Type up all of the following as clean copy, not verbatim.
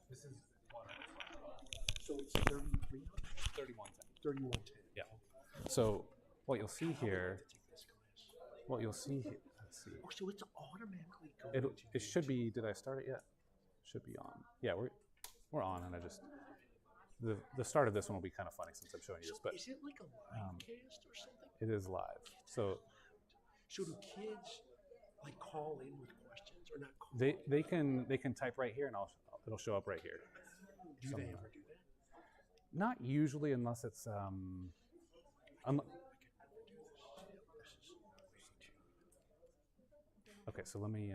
This is water. So it's 33? 3110. 3110. Yeah. So what you'll see here, let's see. Oh, so it's automatically going It should be, did I start it yet? Should be on. Yeah, we're on, and I just, the start of this one will be kind of funny since I'm showing you this, but is it like a live cast or something? it is live. So do kids like call in with questions or not call they can type right here, and it'll show up right here. Do they ever do that? Not usually, unless it's okay, so let me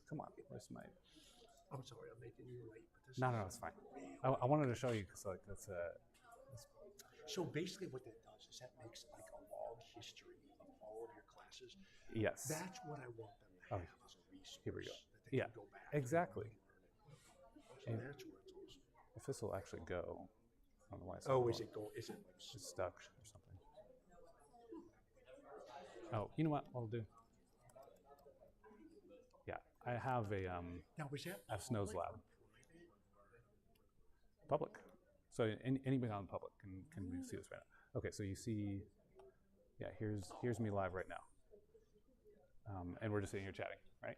come on. Where's my? I'm sorry, I'm making you late, but this No, it's fine. I wanted to show you because like that's So basically, what that does is that makes like a log history of all of your classes. yes. That's what I want them to have as a resource. Here we go. That they Yeah, can go back exactly. So that's where it's awesome. If this will actually go, I don't know why it's Oh, is it go? Is it like it's stuck or something? Oh, you know what I'll do? Yeah, I have a now? Was that I have Snow's Lab. Public. So anybody on public can see this right now. Okay, so you see, yeah, here's me live right now, and we're just sitting here chatting, right?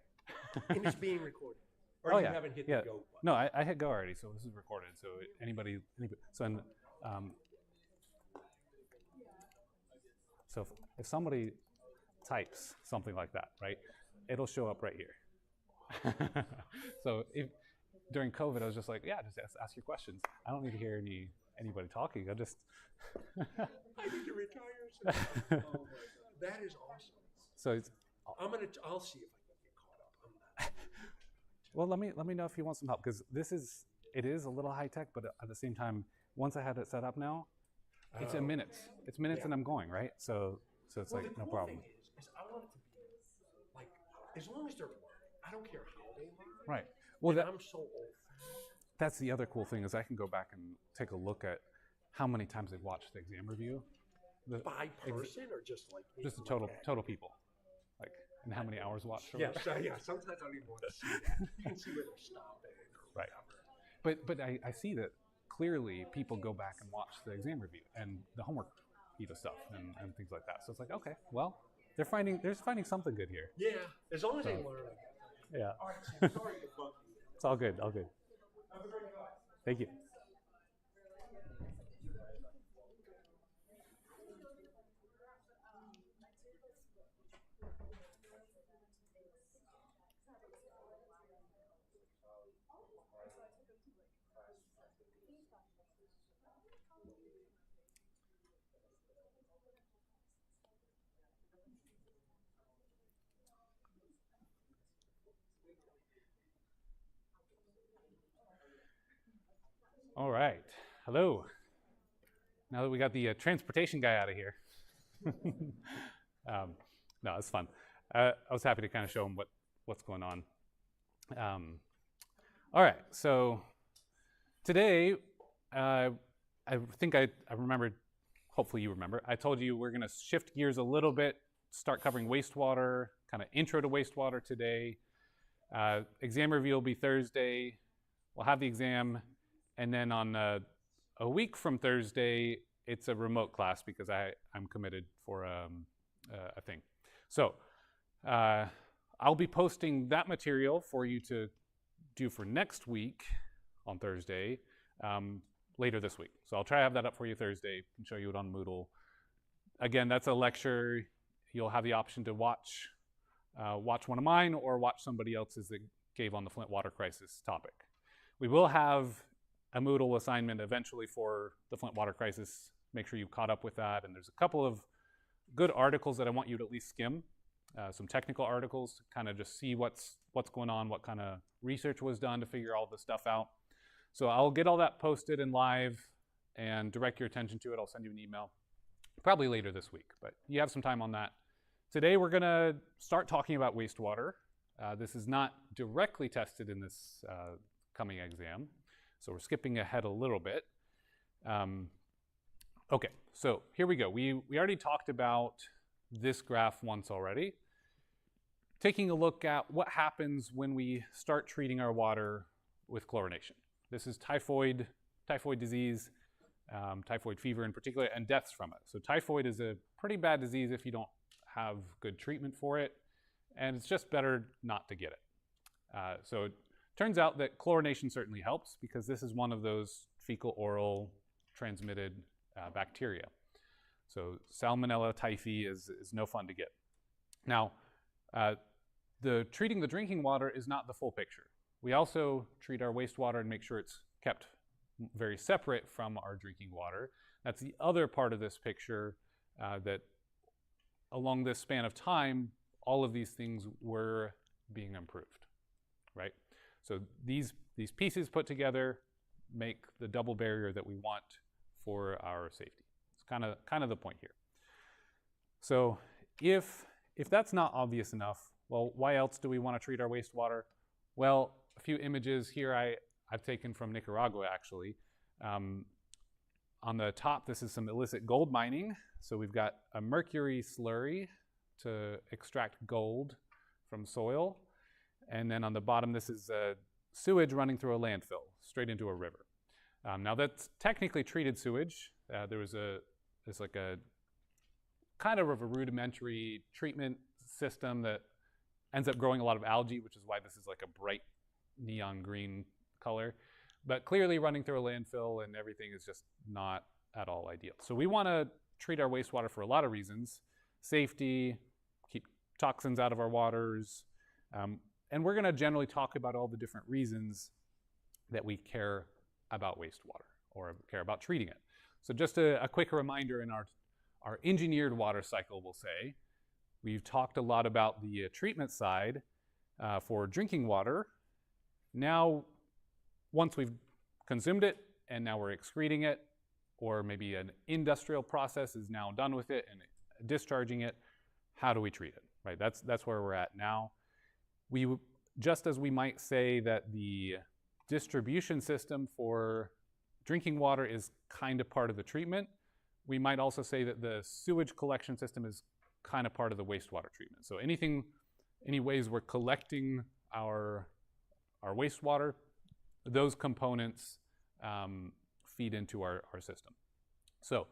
and it's being recorded. Or Oh you yeah, haven't hit yeah. the go button. No, I hit go already, so this is recorded. So anybody so so if somebody types something like that, right, it'll show up right here. So if during COVID, I was just like, yeah, just ask your questions. I don't need to hear anybody talking. I just I need to retire. Oh my God. That is awesome. so it's, I'll see if I can get caught up. I'm not. well, let me know if you want some help, because it is a little high tech, but at the same time, once I had it set up now, it's in minutes. It's minutes, and I'm going right. So it's Well, like the no cool problem. thing is I want it to be like as long as they're learning. I don't care how they learn. Right. Well, I'm so old. that's the other cool thing is I can go back and take a look at how many times they've watched the exam review. By person or just like Just the total people, like, and how many hours watched. Yeah, sometimes I don't even want to see that. You can see where they're stopping or Right. whatever. But I see that clearly people go back and watch the exam review and the homework stuff and things like that. So it's like, okay, well, they're finding something good here. Yeah, as long as they learn. Yeah. All right, Sam, sorry to bug you. It's all good. All good. Have a great night. Thank you. All right. Hello. Now that we got the transportation guy out of here. No, it's fun. I was happy to kind of show him what's going on. All right. So today, I think I remembered, hopefully you remember, I told you we're going to shift gears a little bit, start covering wastewater, kind of intro to wastewater today. Exam review will be Thursday. We'll have the exam. And then on a week from Thursday, it's a remote class because I'm committed for a thing. So I'll be posting that material for you to do for next week on Thursday, later this week. So I'll try to have that up for you Thursday and show you it on Moodle. Again, that's a lecture. You'll have the option to watch one of mine or watch somebody else's that gave on the Flint water crisis topic. We will have a Moodle assignment eventually for the Flint water crisis. Make sure you caught up with that. And there's a couple of good articles that I want you to at least skim. Some technical articles to kind of just see what's going on, what kind of research was done to figure all this stuff out. So I'll get all that posted and live and direct your attention to it. I'll send you an email probably later this week, but you have some time on that. Today we're going to start talking about wastewater. This is not directly tested in this coming exam, so we're skipping ahead a little bit. Okay, so here we go. We already talked about this graph once already. taking a look at what happens when we start treating our water with chlorination. This is typhoid disease, typhoid fever in particular, and deaths from it. So typhoid is a pretty bad disease if you don't have good treatment for it, and it's just better not to get it. So it turns out that chlorination certainly helps because this is one of those fecal-oral transmitted bacteria. So Salmonella typhi is no fun to get. Now, treating the drinking water is not the full picture. We also treat our wastewater and make sure it's kept very separate from our drinking water. That's the other part of this picture that along this span of time, all of these things were being improved, right? So these pieces put together make the double barrier that we want for our safety. It's kind of the point here. So if that's not obvious enough, well, why else do we want to treat our wastewater? Well, a few images here I've taken from Nicaragua, actually. On the top, this is some illicit gold mining. So we've got a mercury slurry to extract gold from soil. And then on the bottom, this is sewage running through a landfill, straight into a river. Now that's technically treated sewage. There's like a kind of a rudimentary treatment system that ends up growing a lot of algae, which is why this is like a bright neon green color. But clearly running through a landfill and everything is just not at all ideal. So we want to treat our wastewater for a lot of reasons. Safety, keep toxins out of our waters. And we're going to generally talk about all the different reasons that we care about wastewater or care about treating it. So just a quick reminder in our engineered water cycle, we'll say, we've talked a lot about the treatment side for drinking water. Now, once we've consumed it and now we're excreting it, or maybe an industrial process is now done with it and discharging it, how do we treat it, right? That's where we're at now. Just as we might say that the distribution system for drinking water is kind of part of the treatment, we might also say that the sewage collection system is kind of part of the wastewater treatment. So any ways we're collecting our wastewater, those components feed into our system. So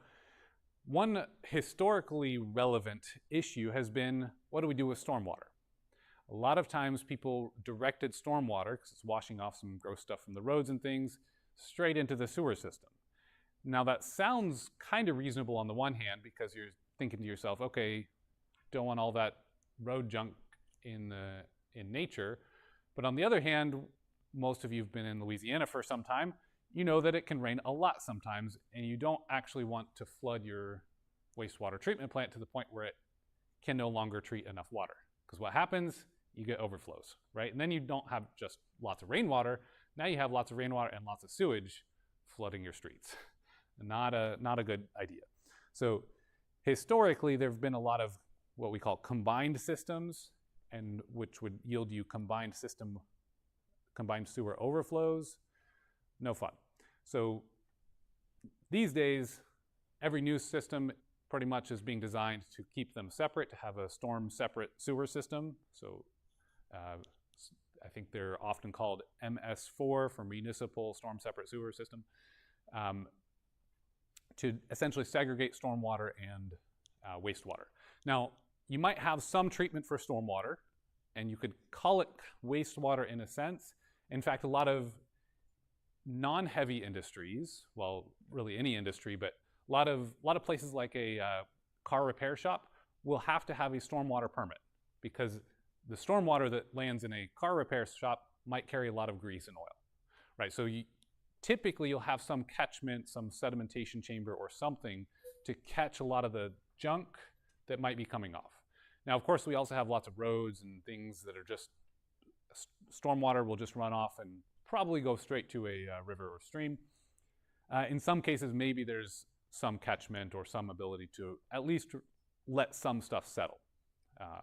one historically relevant issue has been, what do we do with stormwater? A lot of times people directed stormwater, because it's washing off some gross stuff from the roads and things, straight into the sewer system. Now that sounds kind of reasonable on the one hand, because you're thinking to yourself, okay, don't want all that road junk in nature. But on the other hand, most of you have been in Louisiana for some time, you know that it can rain a lot sometimes, and you don't actually want to flood your wastewater treatment plant to the point where it can no longer treat enough water. Because what happens, you get overflows, right? And then you don't have just lots of rainwater, now you have lots of rainwater and lots of sewage flooding your streets. Not a good idea. So historically, there have been a lot of what we call combined systems, and which would yield you combined sewer overflows. No fun. So these days, every new system pretty much is being designed to keep them separate, to have a storm separate sewer system. So I think they're often called MS4 for municipal storm separate sewer system, to essentially segregate stormwater and wastewater. Now, you might have some treatment for stormwater, and you could call it wastewater in a sense. In fact, a lot of non-heavy industries, well, really any industry, but a lot of places like a car repair shop will have to have a stormwater permit, because the stormwater that lands in a car repair shop might carry a lot of grease and oil, right? So typically you'll have some catchment, some sedimentation chamber or something to catch a lot of the junk that might be coming off. Now, of course, we also have lots of roads and things that are just, stormwater will just run off and probably go straight to a river or stream. In some cases, maybe there's some catchment or some ability to at least let some stuff settle.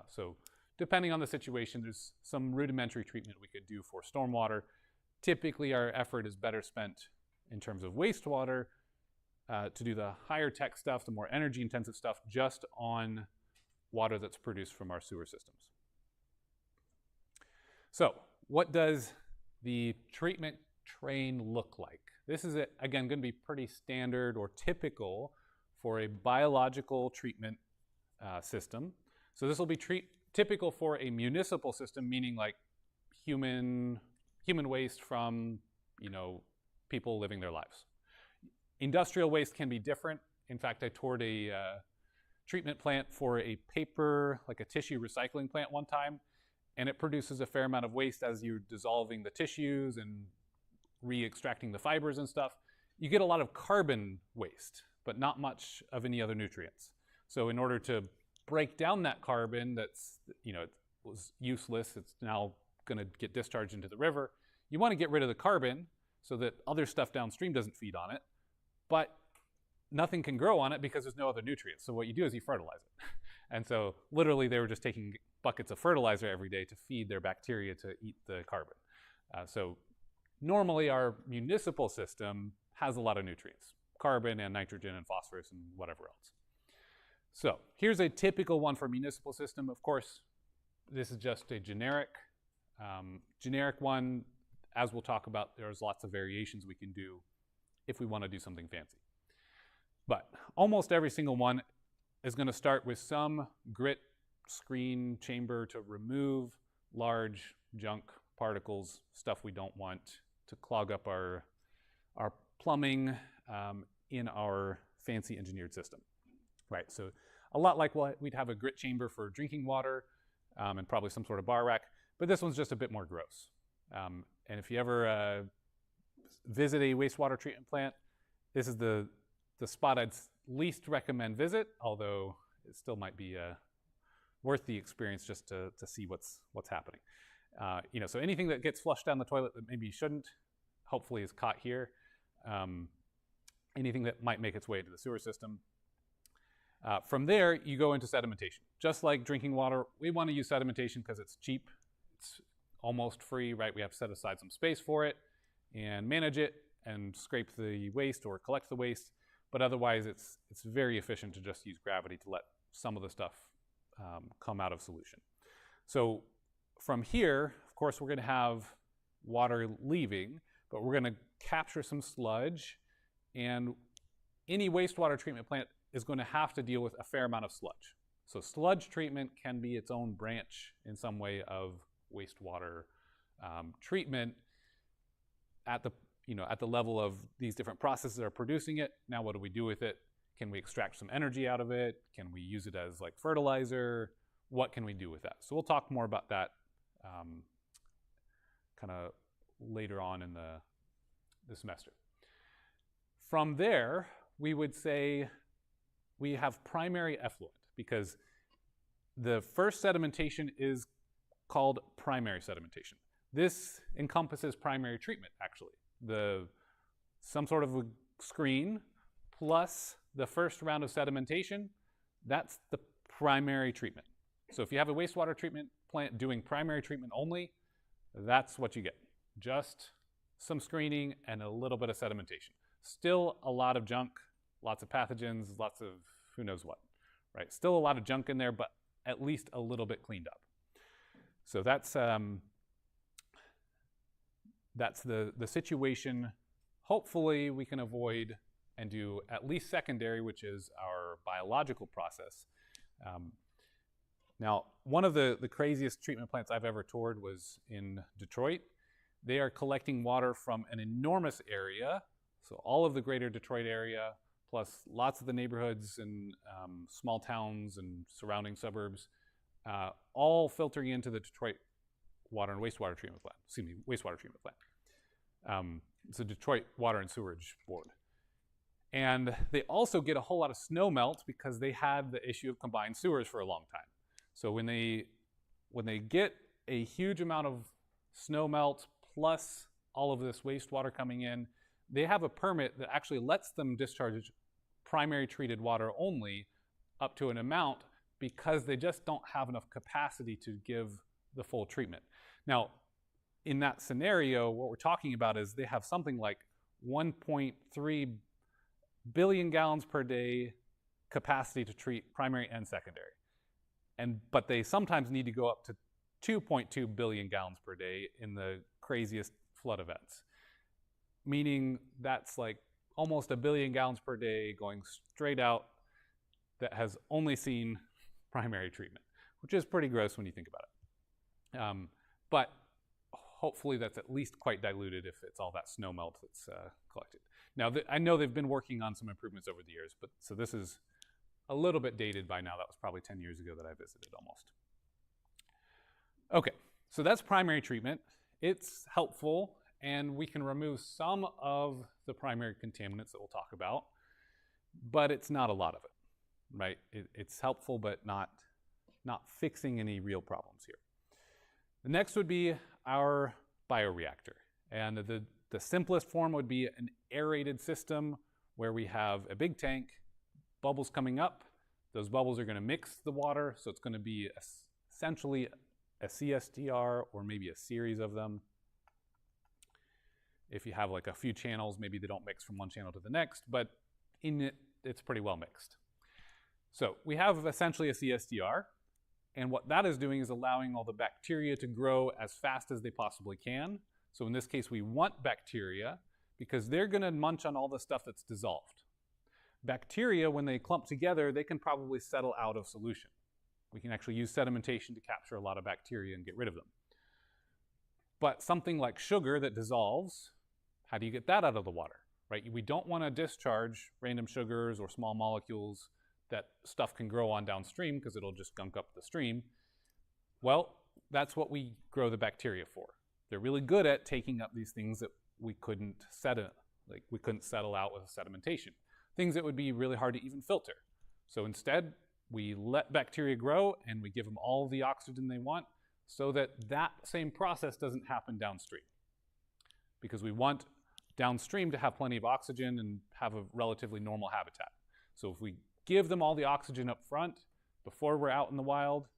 So depending on the situation, there's some rudimentary treatment we could do for stormwater. Typically, our effort is better spent in terms of wastewater to do the higher tech stuff, the more energy intensive stuff, just on water that's produced from our sewer systems. So what does the treatment train look like? This is, again, going to be pretty standard or typical for a biological treatment system. So this will be typical for a municipal system, meaning like human waste from, people living their lives. Industrial waste can be different. In fact, I toured a treatment plant for a paper, like a tissue recycling plant one time, and it produces a fair amount of waste as you're dissolving the tissues and re-extracting the fibers and stuff. You get a lot of carbon waste, but not much of any other nutrients. So in order to break down that carbon that's, it was useless, it's now going to get discharged into the river, you want to get rid of the carbon so that other stuff downstream doesn't feed on it, but nothing can grow on it because there's no other nutrients. So what you do is you fertilize it. And so literally they were just taking buckets of fertilizer every day to feed their bacteria to eat the carbon. So normally our municipal system has a lot of nutrients, carbon and nitrogen and phosphorus and whatever else. So here's a typical one for a municipal system. Of course, this is just a generic one. As we'll talk about, there's lots of variations we can do if we want to do something fancy. But almost every single one is going to start with some grit screen chamber to remove large junk particles, stuff we don't want to clog up our plumbing in our fancy engineered system. Right, so a lot like what we'd have a grit chamber for drinking water and probably some sort of bar rack, but this one's just a bit more gross. And if you ever visit a wastewater treatment plant, this is the spot I'd least recommend visit, although it still might be worth the experience just to see what's happening. So anything that gets flushed down the toilet that maybe shouldn't, hopefully is caught here. Anything that might make its way into the sewer system. From there, you go into sedimentation. Just like drinking water, we want to use sedimentation because it's cheap. It's almost free, right? We have to set aside some space for it and manage it and scrape the waste or collect the waste. But otherwise, it's very efficient to just use gravity to let some of the stuff come out of solution. So from here, of course, we're going to have water leaving, but we're going to capture some sludge. And any wastewater treatment plant is going to have to deal with a fair amount of sludge. So sludge treatment can be its own branch in some way of wastewater treatment at the level of these different processes that are producing it. Now what do we do with it? Can we extract some energy out of it? Can we use it as like fertilizer? What can we do with that? So we'll talk more about that kind of later on in the semester. From there, we would say we have primary effluent because the first sedimentation is called primary sedimentation. This encompasses primary treatment, actually. Some sort of a screen plus the first round of sedimentation, that's the primary treatment. So if you have a wastewater treatment plant doing primary treatment only, that's what you get. Just some screening and a little bit of sedimentation. Still a lot of junk, lots of pathogens, lots of who knows what, right? Still a lot of junk in there, but at least a little bit cleaned up. So that's the situation. Hopefully we can avoid and do at least secondary, which is our biological process. Now, one of the craziest treatment plants I've ever toured was in Detroit. They are collecting water from an enormous area, so all of the greater Detroit area, plus lots of the neighborhoods and small towns and surrounding suburbs, all filtering into the Detroit Water and Wastewater Treatment Plant. Excuse me, Wastewater Treatment Plant. It's a Detroit Water and Sewerage Board. And they also get a whole lot of snow melt because they had the issue of combined sewers for a long time. So when they get a huge amount of snow melt plus all of this wastewater coming in, they have a permit that actually lets them discharge primary treated water only up to an amount because they just don't have enough capacity to give the full treatment. Now, in that scenario, what we're talking about is they have something like 1.3 billion gallons per day capacity to treat primary and secondary. But they sometimes need to go up to 2.2 billion gallons per day in the craziest flood events, meaning that's like almost a billion gallons per day going straight out that has only seen primary treatment, which is pretty gross when you think about it. But hopefully that's at least quite diluted if it's all that snow melt that's collected. Now, I know they've been working on some improvements over the years, but so this is a little bit dated by now. That was probably 10 years ago that I visited almost. Okay, so that's primary treatment. It's helpful, and we can remove some of the primary contaminants that we'll talk about, but it's not a lot of it, right? It's helpful, but not fixing any real problems here. The next would be our bioreactor. And the simplest form would be an aerated system where we have a big tank, bubbles coming up. Those bubbles are going to mix the water, so it's going to be essentially a CSTR or maybe a series of them. If you have like a few channels, maybe they don't mix from one channel to the next, but in it, it's pretty well mixed. So we have essentially a CSTR, and what that is doing is allowing all the bacteria to grow as fast as they possibly can. So in this case, we want bacteria because they're going to munch on all the stuff that's dissolved. Bacteria, when they clump together, they can probably settle out of solution. We can actually use sedimentation to capture a lot of bacteria and get rid of them. But something like sugar that dissolves, how do you get that out of the water, right? We don't want to discharge random sugars or small molecules that stuff can grow on downstream because it'll just gunk up the stream. Well, that's what we grow the bacteria for. They're really good at taking up these things that we couldn't settle out with sedimentation. Things that would be really hard to even filter. So instead, we let bacteria grow and we give them all the oxygen they want so that that same process doesn't happen downstream. Because we want downstream to have plenty of oxygen and have a relatively normal habitat. So if we give them all the oxygen up front before we're out in the wild,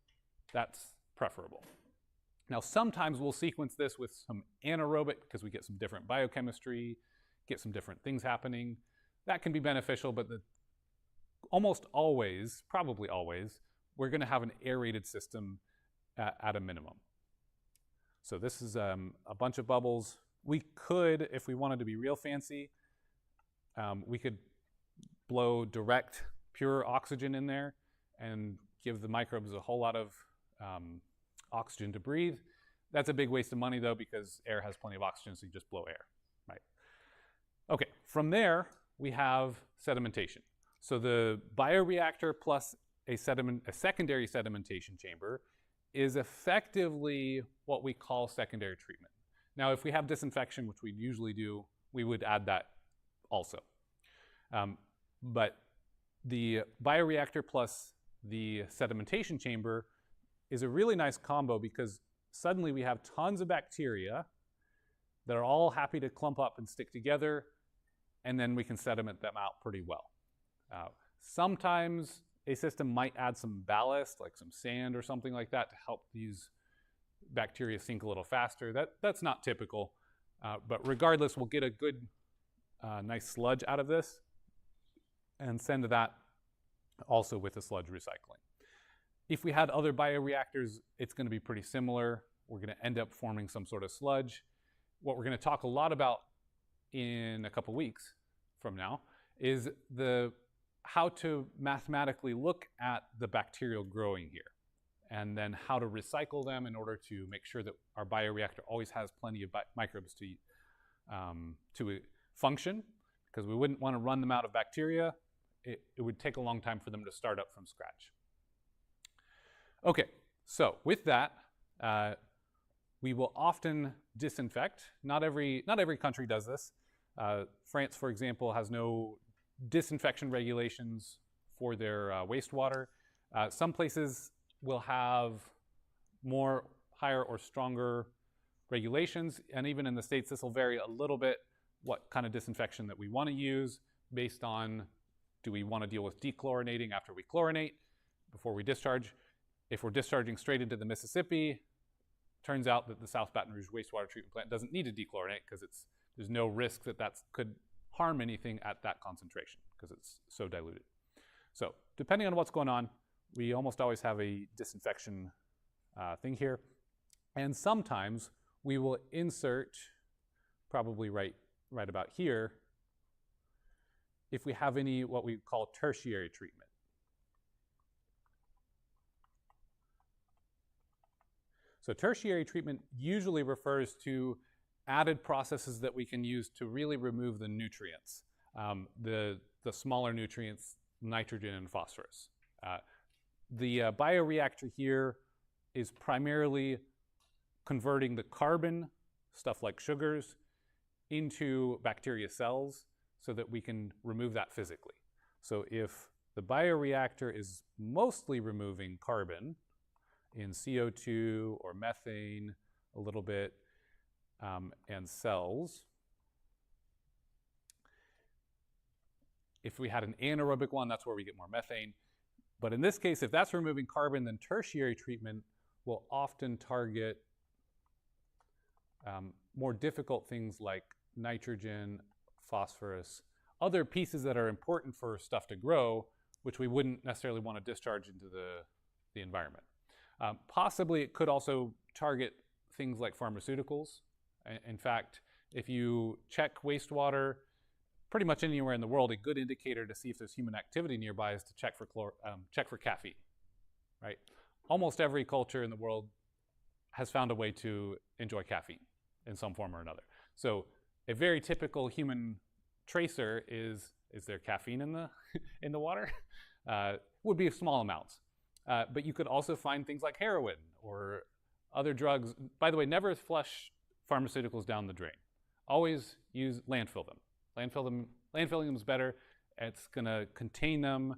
that's preferable. Now, sometimes we'll sequence this with some anaerobic because we get some different biochemistry, get some different things happening. That can be beneficial, but almost always, probably always, we're going to have an aerated system at a minimum. So this is a bunch of bubbles. We could, if we wanted to be real fancy, we could blow direct pure oxygen in there and give the microbes a whole lot of oxygen to breathe. That's a big waste of money though, because air has plenty of oxygen, so you just blow air, right? Okay, from there we have sedimentation. So the bioreactor plus a secondary sedimentation chamber is effectively what we call secondary treatment. Now, if we have disinfection, which we usually do, we would add that also. But the bioreactor plus the sedimentation chamber is a really nice combo because suddenly we have tons of bacteria that are all happy to clump up and stick together, and then we can sediment them out pretty well. Sometimes a system might add some ballast, like some sand or something like that, to help these bacteria sink a little faster. That's not typical, but regardless, we'll get a good, nice sludge out of this and send that also with the sludge recycling. If we had other bioreactors, it's going to be pretty similar. We're going to end up forming some sort of sludge. What we're going to talk a lot about in a couple weeks from now is how to mathematically look at the bacterial growing here, and then how to recycle them in order to make sure that our bioreactor always has plenty of microbes to function, because we wouldn't want to run them out of bacteria. It would take a long time for them to start up from scratch. Okay, so with that, we will often disinfect. Not every country does this. France, for example, has no disinfection regulations for their wastewater. Some places will have higher or stronger regulations, and even in the States, this will vary a little bit what kind of disinfection that we want to use based on, do we want to deal with dechlorinating after we chlorinate before we discharge? If we're discharging straight into the Mississippi, turns out that the South Baton Rouge wastewater treatment plant doesn't need to dechlorinate because there's no risk that could harm anything at that concentration because it's so diluted. So depending on what's going on, we almost always have a disinfection thing here. And sometimes we will insert, probably right about here, if we have any what we call tertiary treatment. So tertiary treatment usually refers to added processes that we can use to really remove the nutrients, the smaller nutrients, nitrogen and phosphorus. The bioreactor here is primarily converting the carbon, stuff like sugars, into bacteria cells so that we can remove that physically. So if the bioreactor is mostly removing carbon in CO2 or methane a little bit, and cells, if we had an anaerobic one, that's where we get more methane. But in this case, if that's removing carbon, then tertiary treatment will often target more difficult things like nitrogen, phosphorus, other pieces that are important for stuff to grow, which we wouldn't necessarily want to discharge into the environment. Possibly it could also target things like pharmaceuticals. In fact, if you check wastewater, pretty much anywhere in the world, a good indicator to see if there's human activity nearby is to check for caffeine, right? Almost every culture in the world has found a way to enjoy caffeine in some form or another. So a very typical human tracer is there caffeine in the in the water? Would be small amounts. But you could also find things like heroin or other drugs. By the way, never flush pharmaceuticals down the drain. Always landfill them. Landfilling them is better. It's going to contain them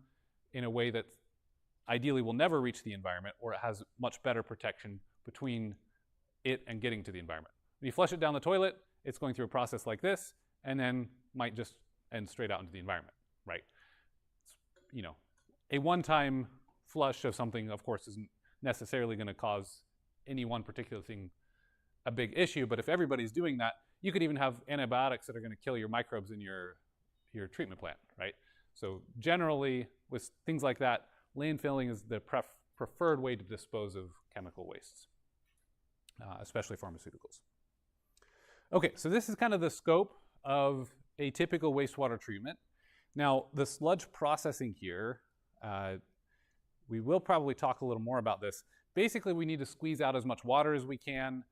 in a way that ideally will never reach the environment, or it has much better protection between it and getting to the environment. When you flush it down the toilet, it's going through a process like this, and then might just end straight out into the environment, right? It's, a one-time flush of something, of course, isn't necessarily going to cause any one particular thing a big issue, but if everybody's doing that, you could even have antibiotics that are going to kill your microbes in your treatment plant, right? So generally, with things like that, landfilling is the preferred way to dispose of chemical wastes, especially pharmaceuticals. Okay, so this is kind of the scope of a typical wastewater treatment. Now, the sludge processing here, we will probably talk a little more about this. Basically, we need to squeeze out as much water as we can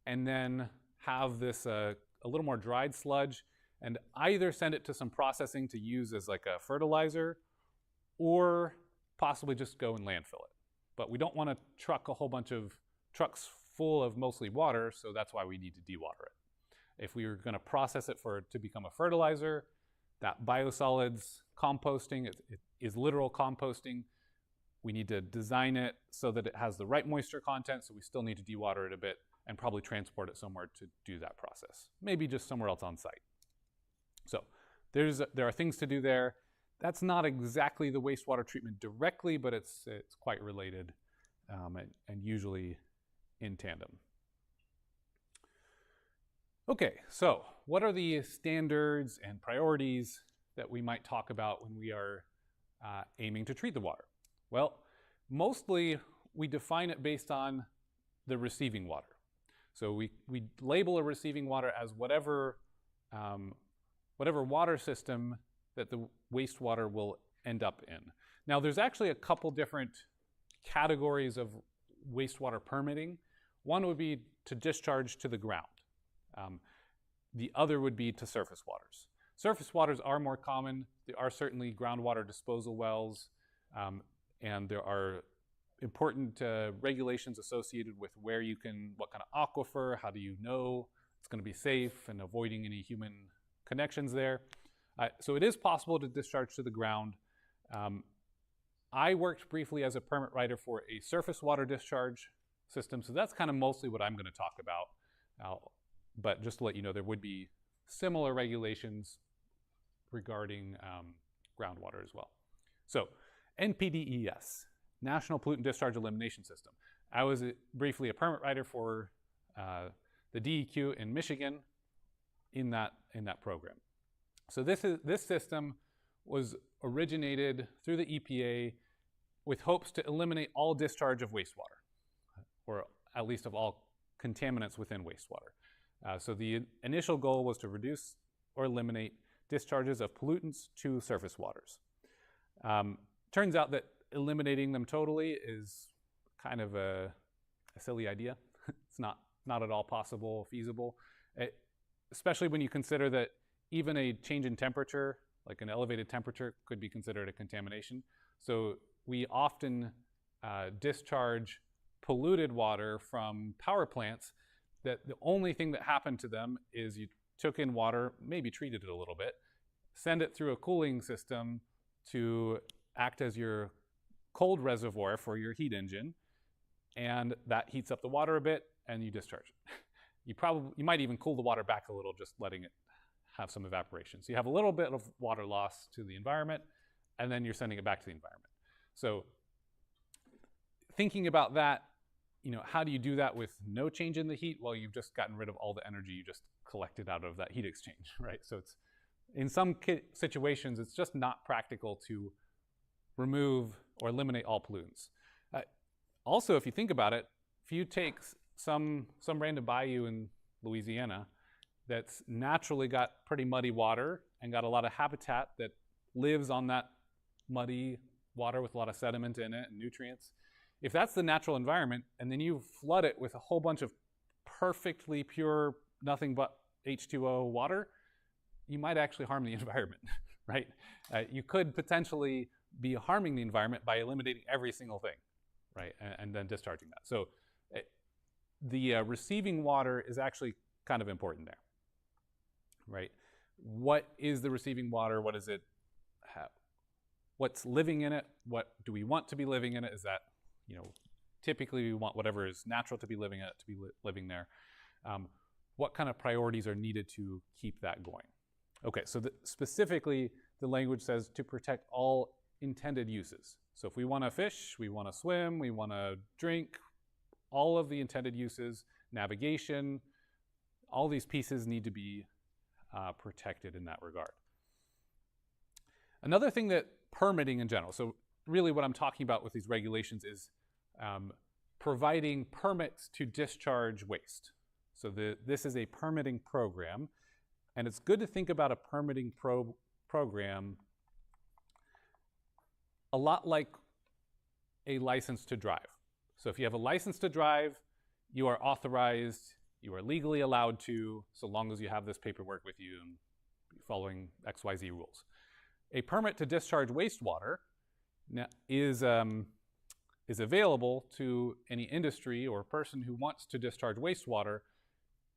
and then have this a little more dried sludge and either send it to some processing to use as like a fertilizer or possibly just go and landfill it. But we don't want to truck a whole bunch of trucks full of mostly water, so that's why we need to dewater it. If we were going to process it to become a fertilizer, that biosolids composting is literal composting. We need to design it so that it has the right moisture content, so we still need to dewater it a bit and probably transport it somewhere to do that process. Maybe just somewhere else on site. So there are things to do there. That's not exactly the wastewater treatment directly, but it's quite related and usually in tandem. Okay, so what are the standards and priorities that we might talk about when we are aiming to treat the water? Well, mostly we define it based on the receiving water. So we label a receiving water as whatever water system that the wastewater will end up in. Now, there's actually a couple different categories of wastewater permitting. One would be to discharge to the ground. The other would be to surface waters. Surface waters are more common. There are certainly groundwater disposal wells, and there are important regulations associated with where you can, what kind of aquifer, how do you know it's going to be safe, and avoiding any human connections there. So it is possible to discharge to the ground. I worked briefly as a permit writer for a surface water discharge system, so that's kind of mostly what I'm going to talk about. But just to let you know, there would be similar regulations regarding groundwater as well. So NPDES, National Pollutant Discharge Elimination System. I was briefly a permit writer for the DEQ in Michigan in that program. So this system was originated through the EPA with hopes to eliminate all discharge of wastewater, or at least of all contaminants within wastewater. So the initial goal was to reduce or eliminate discharges of pollutants to surface waters. Turns out that eliminating them totally is kind of a silly idea. It's not at all possible, feasible, especially when you consider that even a change in temperature, like an elevated temperature, could be considered a contamination. So we often discharge polluted water from power plants that the only thing that happened to them is you took in water, maybe treated it a little bit, send it through a cooling system to act as your cold reservoir for your heat engine, and that heats up the water a bit and you discharge it. You might even cool the water back a little, just letting it have some evaporation. So you have a little bit of water loss to the environment, and then you're sending it back to the environment. So thinking about that, how do you do that with no change in the heat? Well, you've just gotten rid of all the energy you just collected out of that heat exchange, right? So it's, in some situations, it's just not practical to remove or eliminate all pollutants. Also, if you think about it, if you take some random bayou in Louisiana that's naturally got pretty muddy water and got a lot of habitat that lives on that muddy water with a lot of sediment in it and nutrients, if that's the natural environment and then you flood it with a whole bunch of perfectly pure, nothing but H2O water, you might actually harm the environment, right? You could potentially be harming the environment by eliminating every single thing, right? And then discharging that. So the receiving water is actually kind of important there, right? What is the receiving water? What is it? What's living in it? What do we want to be living in it? Is that, typically we want whatever is natural to be living in it to be living there. What kind of priorities are needed to keep that going? Okay, so specifically, the language says to protect all intended uses. So if we want to fish, we want to swim, we want to drink, all of the intended uses, navigation, all these pieces need to be protected in that regard. Another thing that permitting in general, so really what I'm talking about with these regulations is providing permits to discharge waste. So this is a permitting program, and it's good to think about a permitting program a lot like a license to drive. So if you have a license to drive, you are authorized, you are legally allowed to, so long as you have this paperwork with you and following XYZ rules. A permit to discharge wastewater is available to any industry or person who wants to discharge wastewater.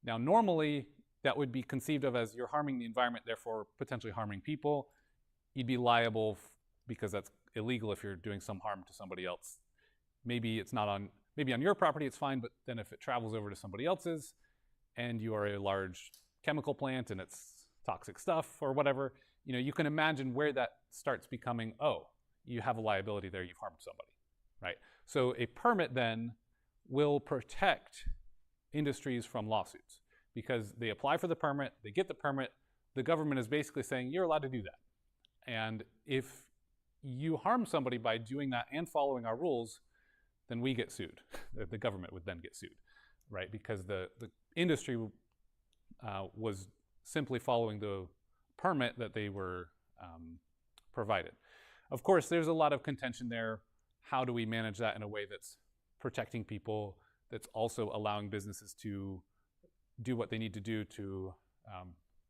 Now, normally, that would be conceived of as you're harming the environment, therefore potentially harming people. You'd be liable because that's illegal if you're doing some harm to somebody else. Maybe on your property it's fine, but then if it travels over to somebody else's and you are a large chemical plant and it's toxic stuff or whatever, you can imagine where that starts becoming, you have a liability there, you've harmed somebody, right? So a permit then will protect industries from lawsuits because they apply for the permit, they get the permit, the government is basically saying you're allowed to do that. And if you harm somebody by doing that and following our rules, then we get sued. The government would then get sued, right? Because the industry was simply following the permit that they were provided. Of course, there's a lot of contention there. How do we manage that in a way that's protecting people, that's also allowing businesses to do what they need to do to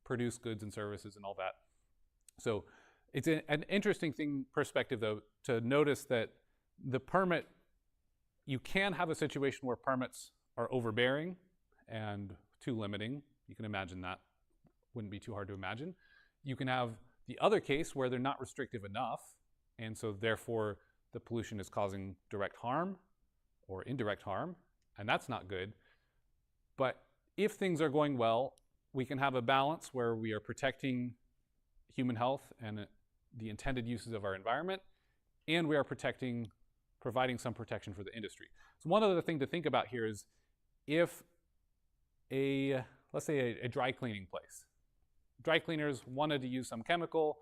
produce goods and services and all that? So it's an interesting perspective, though, to notice that the permit, you can have a situation where permits are overbearing and too limiting. You can imagine that. Wouldn't be too hard to imagine. You can have the other case where they're not restrictive enough, and so therefore the pollution is causing direct harm or indirect harm, and that's not good. But if things are going well, we can have a balance where we are protecting human health and the intended uses of our environment, and we are providing some protection for the industry. So one other thing to think about here is if let's say a dry cleaning place. Dry cleaners wanted to use some chemical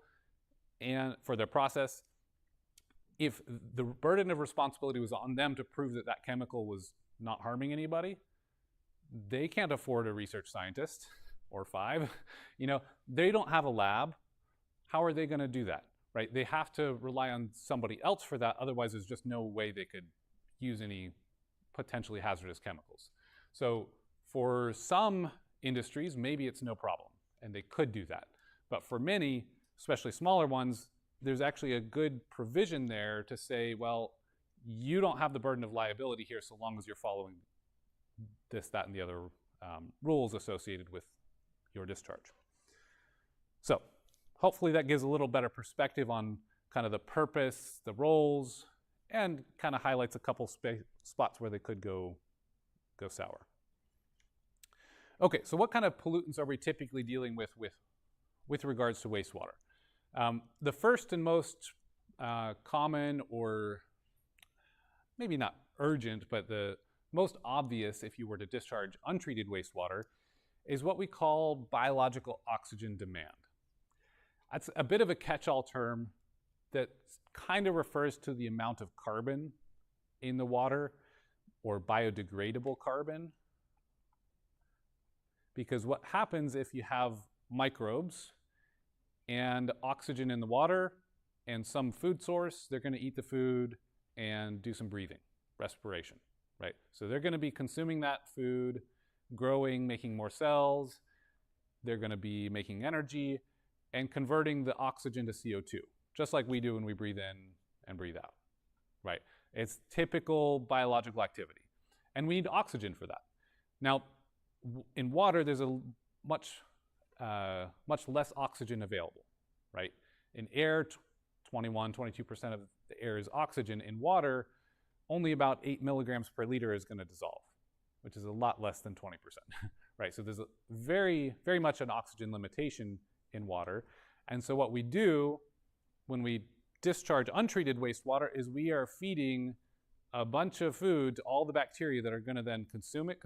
and for their process. If the burden of responsibility was on them to prove that that chemical was not harming anybody, they can't afford a research scientist or 5. You know, they don't have a lab. How are they going to do that, right? They have to rely on somebody else for that. Otherwise, there's just no way they could use any potentially hazardous chemicals. So for some industries, maybe it's no problem, and they could do that. But for many, especially smaller ones, there's actually a good provision there to say, well, you don't have the burden of liability here so long as you're following this, that, and the other rules associated with your discharge. So hopefully that gives a little better perspective on kind of the purpose, the roles, and kind of highlights a couple spots where they could go sour. Okay, so what kind of pollutants are we typically dealing with regards to wastewater? The first and most common, or maybe not urgent, but the most obvious if you were to discharge untreated wastewater, is what we call biological oxygen demand. That's a bit of a catch-all term that kind of refers to the amount of carbon in the water, or biodegradable carbon. Because what happens if you have microbes and oxygen in the water and some food source, they're going to eat the food and do some breathing, respiration, right? So they're going to be consuming that food, growing, making more cells. They're going to be making energy and converting the oxygen to CO2, just like we do when we breathe in and breathe out, right? It's typical biological activity. And we need oxygen for that. Now, in water, there's a much less oxygen available, right? In air, 21-22% of the air is oxygen. In water, only about 8 milligrams per liter is going to dissolve, which is a lot less than 20%, right? So there's a very, very much an oxygen limitation in water. And so what we do when we discharge untreated wastewater is we are feeding a bunch of food to all the bacteria that are going to then consume it,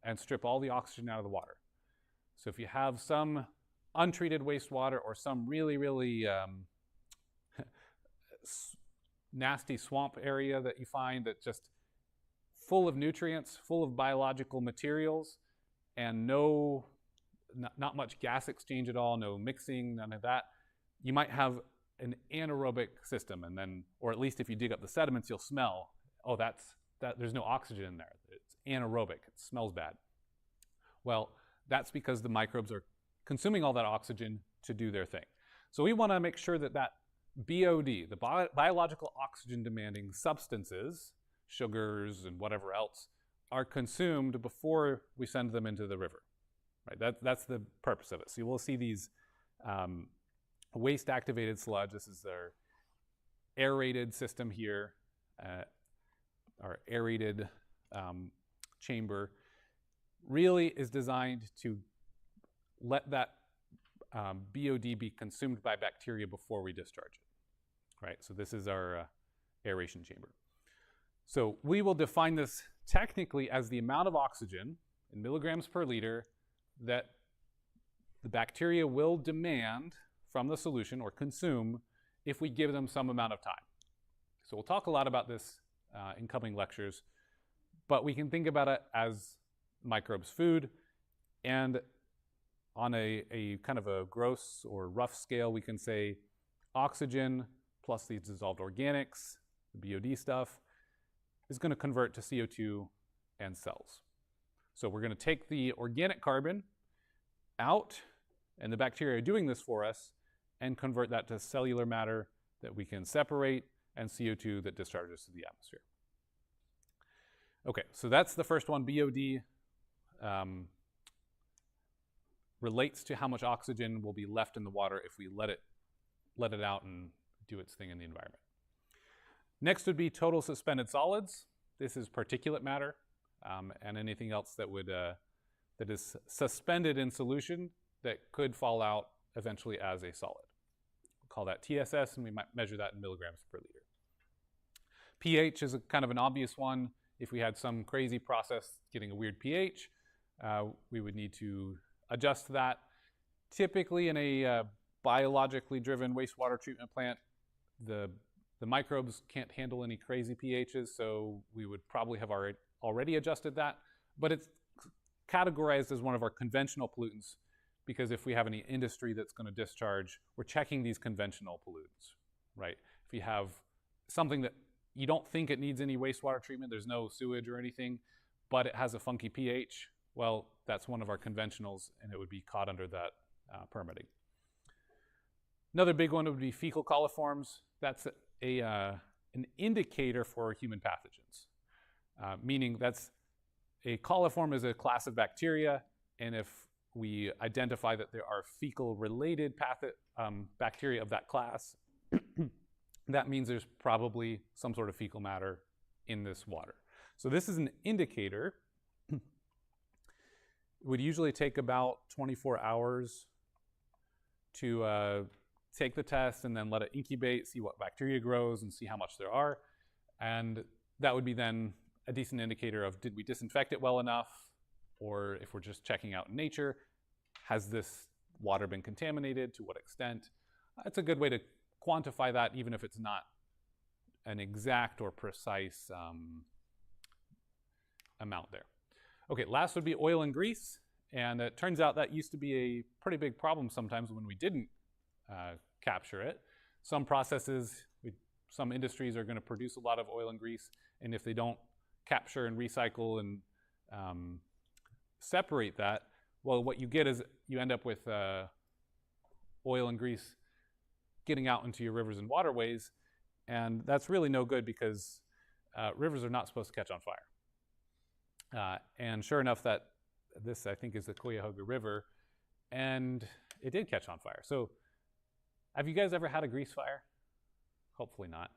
and strip all the oxygen out of the water. So if you have some untreated wastewater or some really, really nasty swamp area that you find that's just full of nutrients, full of biological materials, and not much gas exchange at all, no mixing, none of that, you might have an anaerobic system, and then, or at least if you dig up the sediments, you'll smell, oh, there's no oxygen in there. It's anaerobic, it smells bad. Well, that's because the microbes are consuming all that oxygen to do their thing. So we want to make sure that BOD, the biological oxygen demanding substances, sugars and whatever else, are consumed before we send them into the river. Right? That's the purpose of it. So you will see these waste-activated sludge. This is their aerated system here, our aerated chamber, really is designed to let that BOD be consumed by bacteria before we discharge it. Right? So this is our aeration chamber. So we will define this technically as the amount of oxygen in milligrams per liter that the bacteria will demand from the solution or consume if we give them some amount of time. So we'll talk a lot about this in coming lectures, but we can think about it as microbes' food, and on a kind of a gross or rough scale, we can say oxygen plus these dissolved organics, the BOD stuff, is going to convert to CO2 and cells. So we're going to take the organic carbon out, and the bacteria are doing this for us, and convert that to cellular matter that we can separate, and CO2 that discharges to the atmosphere. Okay, so that's the first one. BOD relates to how much oxygen will be left in the water if we let it out and do its thing in the environment. Next would be total suspended solids. This is particulate matter and anything else that is suspended in solution that could fall out eventually as a solid. We'll call that TSS, and we might measure that in milligrams per liter. pH is kind of an obvious one. If we had some crazy process getting a weird pH, we would need to adjust that. Typically in a biologically driven wastewater treatment plant, the microbes can't handle any crazy pHs, so we would probably have already adjusted that. but it's categorized as one of our conventional pollutants because if we have any industry that's going to discharge, we're checking these conventional pollutants, right? If you have something that you don't think it needs any wastewater treatment, there's no sewage or anything, but it has a funky pH, well, that's one of our conventionals, and it would be caught under that permitting. Another big one would be fecal coliforms. That's an indicator for human pathogens, meaning that's a coliform is a class of bacteria, and if we identify that there are fecal-related bacteria of that class, that means there's probably some sort of fecal matter in this water. So this is an indicator. It would usually take about 24 hours to take the test and then let it incubate, see what bacteria grows, and see how much there are. And that would be then a decent indicator of did we disinfect it well enough, or if we're just checking out in nature, has this water been contaminated, to what extent? It's a good way to quantify that even if it's not an exact or precise amount there. Okay, last would be oil and grease. And it turns out that used to be a pretty big problem sometimes when we didn't capture it. Some processes, some industries are going to produce a lot of oil and grease, and if they don't capture and recycle and separate that, well, what you get is you end up with oil and grease getting out into your rivers and waterways, and that's really no good because rivers are not supposed to catch on fire. And sure enough, that this, I think, is the Cuyahoga River, and it did catch on fire. So have you guys ever had a grease fire? Hopefully not.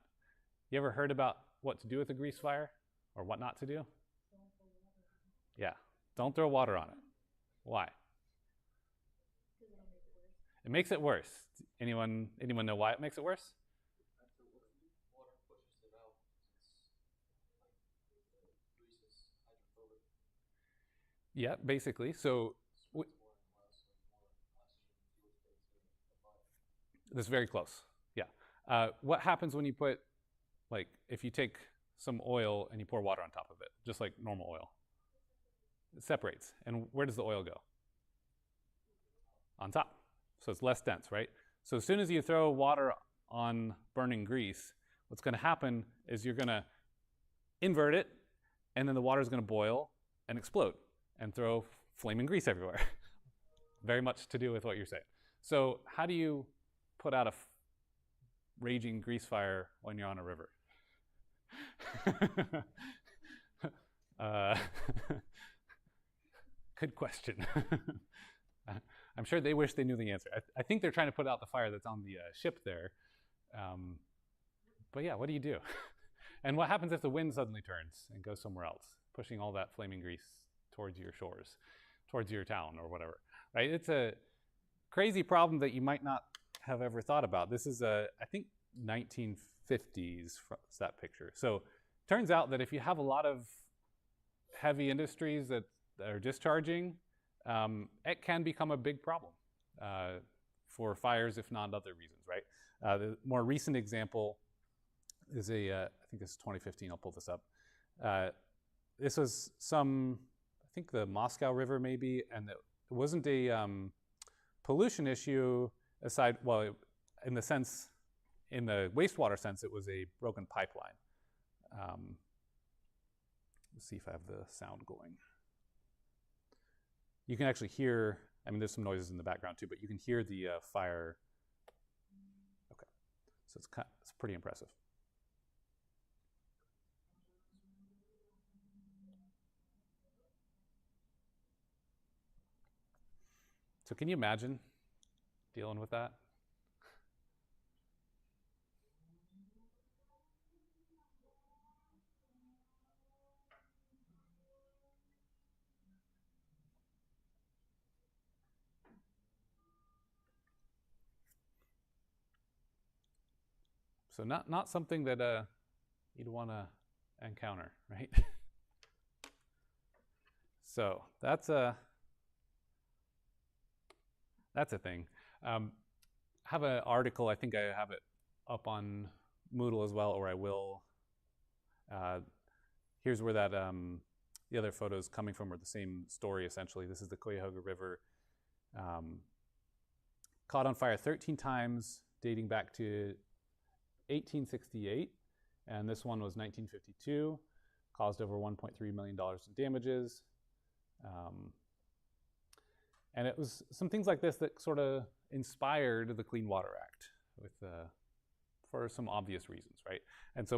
You ever heard about what to do with a grease fire or what not to do? Yeah, don't throw water on it. Why? It makes it worse. Anyone know why it makes it worse? Yeah, basically. So that's very close. Yeah. What happens when you put, like, if you take some oil and you pour water on top of it, just like normal oil? It separates. And where does the oil go? On top. So it's less dense, right? So as soon as you throw water on burning grease, what's going to happen is you're going to invert it, and then the water is going to boil and explode and throw flaming grease everywhere. Very much to do with what you're saying. So how do you put out a raging grease fire when you're on a river? Good question. I'm sure they wish they knew the answer. I think they're trying to put out the fire that's on the ship there. But yeah, what do you do? And what happens if the wind suddenly turns and goes somewhere else, pushing all that flaming grease towards your shores, towards your town or whatever, right? It's a crazy problem that you might not have ever thought about. This is I think 1950s, that picture. So turns out that if you have a lot of heavy industries that are discharging, it can become a big problem for fires, if not other reasons, right? The more recent example is I think this is 2015, I'll pull this up. This was I think the Moscow River maybe, and it wasn't a pollution issue aside, well, in the wastewater sense, it was a broken pipeline. Let's see if I have the sound going. You can actually hear, I mean, there's some noises in the background too, but you can hear the fire. Okay, so it's pretty impressive. So can you imagine dealing with that? So not something that you'd want to encounter, right? So that's a thing. Have an article, I think I have it up on Moodle as well, or I will. Here's where that the other photos coming from are the same story, essentially. This is the Cuyahoga River. Caught on fire 13 times, dating back to 1868. And this one was 1952. Caused over $1.3 million in damages. And it was some things like this that sort of inspired the Clean Water Act for some obvious reasons, right? And so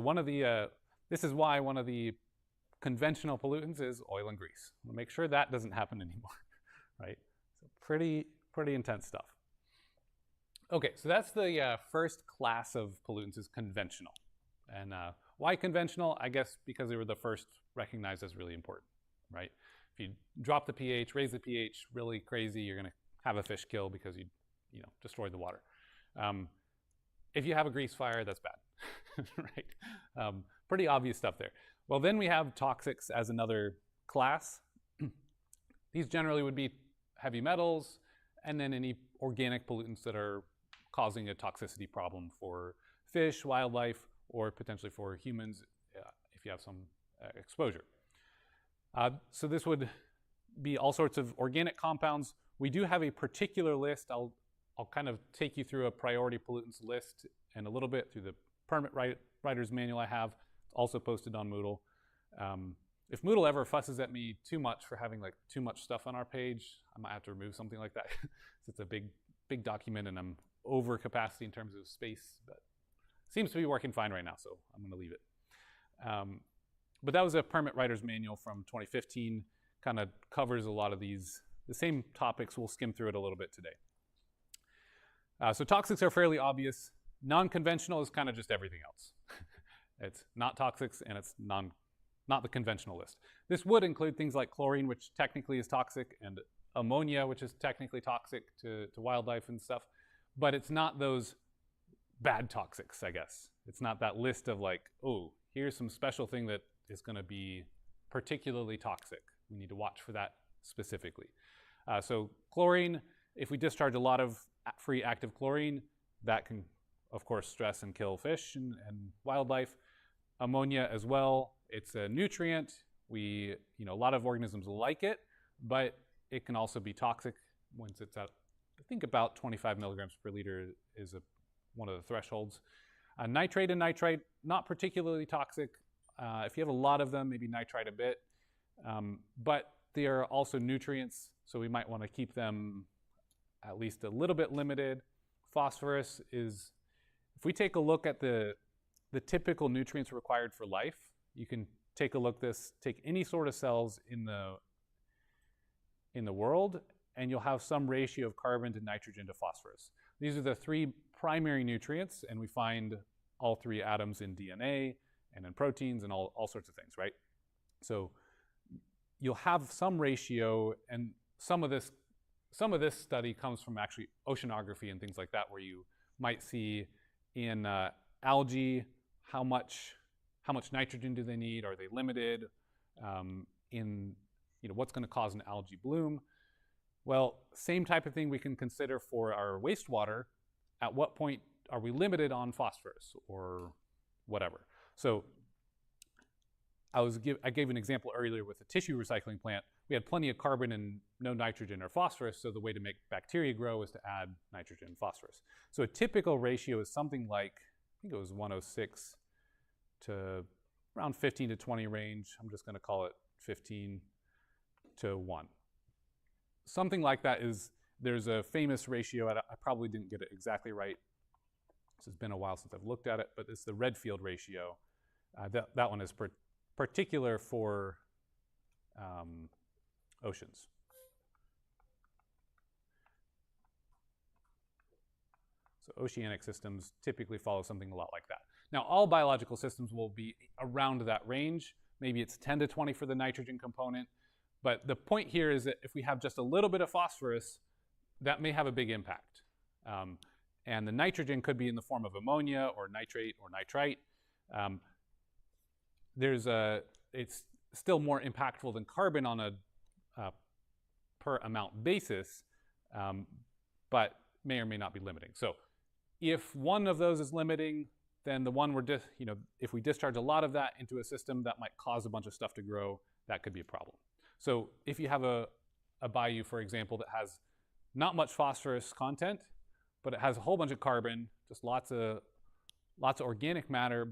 this is why one of the conventional pollutants is oil and grease. We'll make sure that doesn't happen anymore, right? So pretty intense stuff. Okay, so that's the first class of pollutants is conventional. And why conventional? I guess because they were the first recognized as really important, right? If you drop the pH, raise the pH really crazy, you're gonna have a fish kill because you destroyed the water. If you have a grease fire, that's bad, right? Pretty obvious stuff there. Well, then we have toxics as another class. These generally would be heavy metals, and then any organic pollutants that are causing a toxicity problem for fish, wildlife, or potentially for humans if you have some exposure. So this would be all sorts of organic compounds. We do have a particular list. I'll kind of take you through a priority pollutants list in a little bit through the permit writer's manual I have. It's also posted on Moodle. If Moodle ever fusses at me too much for having like too much stuff on our page, I might have to remove something like that. It's a big document and I'm over capacity in terms of space, but it seems to be working fine right now, so I'm going to leave it. But that was a permit writer's manual from 2015, kind of covers a lot of the same topics. We'll skim through it a little bit today. So toxics are fairly obvious. Non-conventional is kind of just everything else. It's not toxics and it's not the conventional list. This would include things like chlorine, which technically is toxic, and ammonia, which is technically toxic to wildlife and stuff. But it's not those bad toxics, I guess. It's not that list of like, oh, here's some special thing that is going to be particularly toxic. We need to watch for that specifically. So chlorine, if we discharge a lot of free active chlorine, that can, of course, stress and kill fish and wildlife. Ammonia as well. It's a nutrient. A lot of organisms like it, but it can also be toxic once it's at, I think about 25 milligrams per liter is one of the thresholds. Nitrate and nitrite, not particularly toxic. If you have a lot of them, maybe nitrite a bit, but they are also nutrients, so we might want to keep them at least a little bit limited. Phosphorus is, if we take a look at the typical nutrients required for life, you can take a look take any sort of cells in the world, and you'll have some ratio of carbon to nitrogen to phosphorus. These are the three primary nutrients, and we find all three atoms in DNA and in proteins and all sorts of things, right? So you'll have some ratio, and some of this study comes from actually oceanography and things like that, where you might see in algae how much nitrogen do they need? Are they limited? What's going to cause an algae bloom? Well, same type of thing we can consider for our wastewater. At what point are we limited on phosphorus or whatever? So I gave an example earlier with a tissue recycling plant. We had plenty of carbon and no nitrogen or phosphorus, so the way to make bacteria grow is to add nitrogen and phosphorus. So a typical ratio is something like, I think it was 106 to around 15 to 20 range. I'm just going to call it 15 to 1. Something like that there's a famous ratio. I probably didn't get it exactly right. It's been a while since I've looked at it, but it's the Redfield ratio. That one is particular for oceans. So oceanic systems typically follow something a lot like that. Now, all biological systems will be around that range. Maybe it's 10 to 20 for the nitrogen component. But the point here is that if we have just a little bit of phosphorus, that may have a big impact. And the nitrogen could be in the form of ammonia or nitrate or nitrite. It's still more impactful than carbon on a per amount basis, but may or may not be limiting. So if one of those is limiting, then the one if we discharge a lot of that into a system, that might cause a bunch of stuff to grow. that could be a problem. So if you have a bayou, for example, that has not much phosphorus content, but it has a whole bunch of carbon, just lots of organic matter,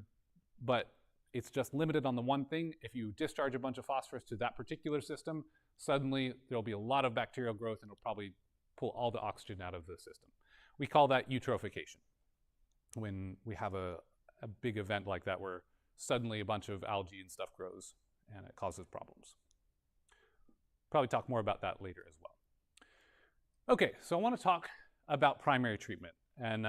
but it's just limited on the one thing. If you discharge a bunch of phosphorus to that particular system, suddenly there'll be a lot of bacterial growth and it'll probably pull all the oxygen out of the system. We call that eutrophication. When we have a big event like that where suddenly a bunch of algae and stuff grows and it causes problems. Probably talk more about that later as well. Okay, so I want to talk about primary treatment. And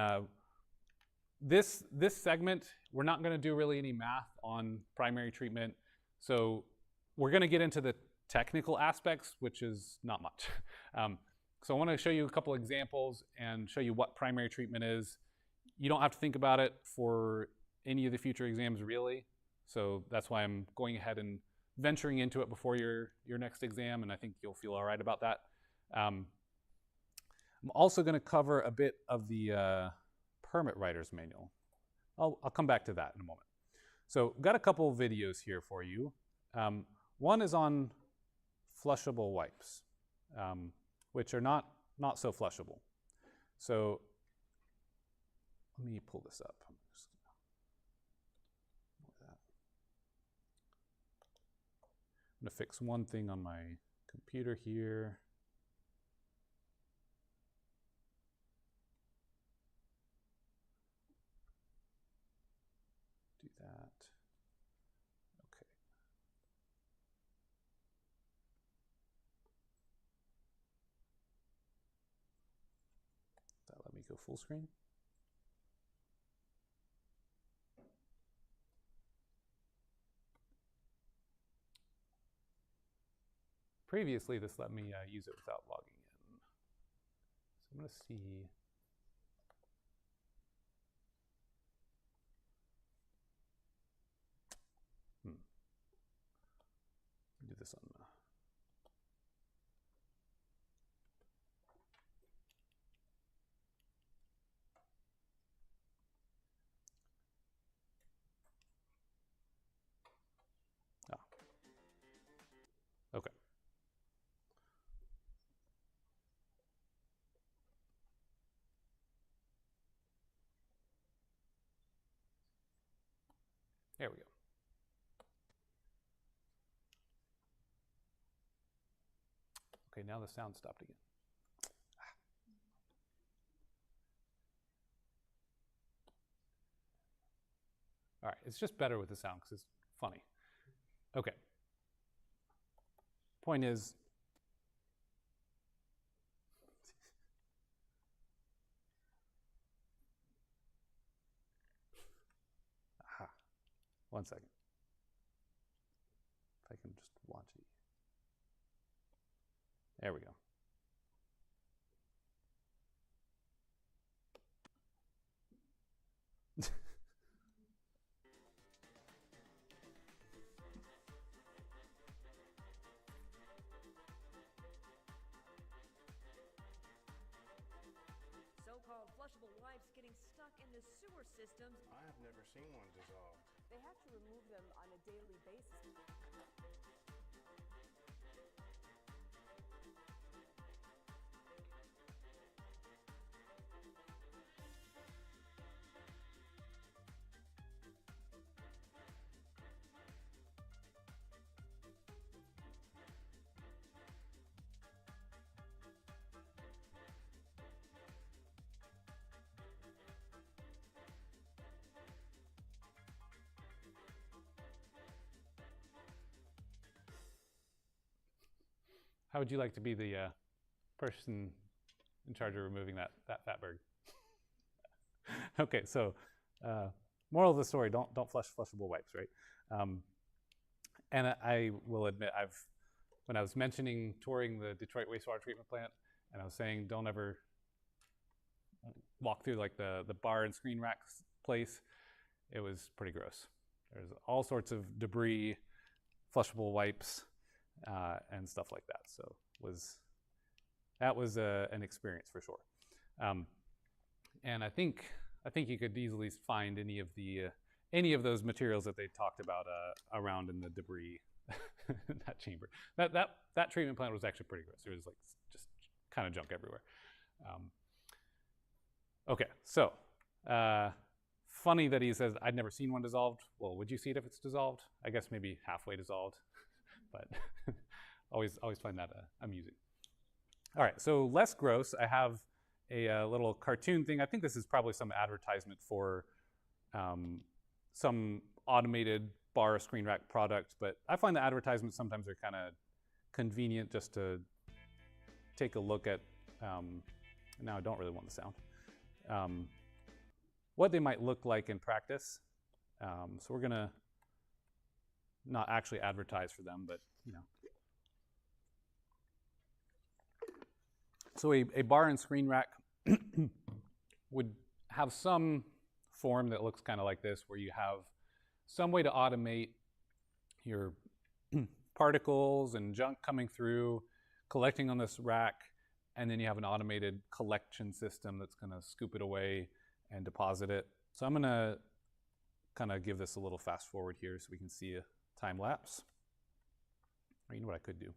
this segment, we're not going to do really any math on primary treatment. So we're going to get into the technical aspects, which is not much. So I want to show you a couple examples and show you what primary treatment is. You don't have to think about it for any of the future exams, really. So that's why I'm going ahead and venturing into it before your next exam, and I think you'll feel all right about that. I'm also going to cover a bit of the permit writer's manual. I'll come back to that in a moment. So I've got a couple of videos here for you. One is on flushable wipes, which are not so flushable. So let me pull this up. I'm going to fix one thing on my computer here. Do that. Okay. That let me go full screen. Previously, this let me use it without logging in. So I'm going to see. Do this on the. Okay. There we go. Okay, now the sound stopped again. All right, it's just better with the sound because it's funny. Okay. Point is, aha, one second. If I can just watch it. There we go. So-called flushable wipes getting stuck in the sewer systems. I have never seen one dissolved. They have to remove them on a daily basis. How would you like to be the person in charge of removing that fatberg? Okay, so moral of the story: don't flush flushable wipes, right? And I will admit, when I was mentioning touring the Detroit Wastewater Treatment Plant, and I was saying don't ever walk through like the bar and screen racks place, it was pretty gross. There's all sorts of debris, flushable wipes, and stuff like that. So that was an experience for sure. And I think you could easily find any of those materials that they talked about around in the debris that chamber. That treatment plant was actually pretty gross. There was like just kind of junk everywhere. Okay, so funny that he says, I'd never seen one dissolved. Well, would you see it if it's dissolved? I guess maybe halfway dissolved, but always find that amusing. All right, so less gross, I have a little cartoon thing. I think this is probably some advertisement for some automated bar screen rack product, but I find the advertisements sometimes are kind of convenient just to take a look at. Now I don't really want the sound. What they might look like in practice. So we're gonna not actually advertise for them, but you know. So a bar and screen rack would have some form that looks kind of like this, where you have some way to automate your particles and junk coming through, collecting on this rack, and then you have an automated collection system that's going to scoop it away and deposit it. So I'm going to kind of give this a little fast forward here so we can see a time lapse. Or you know what I could do?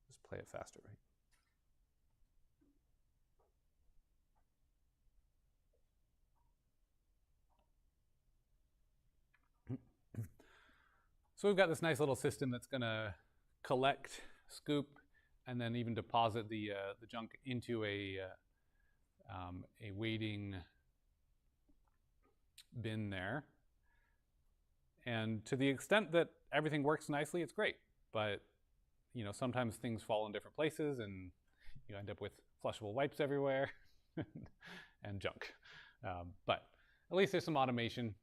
Just play it faster, right? So we've got this nice little system that's going to collect, scoop, and then even deposit the junk into a waiting bin there. And to the extent that everything works nicely, it's great. But you know, sometimes things fall in different places, and you end up with flushable wipes everywhere and junk. But at least there's some automation.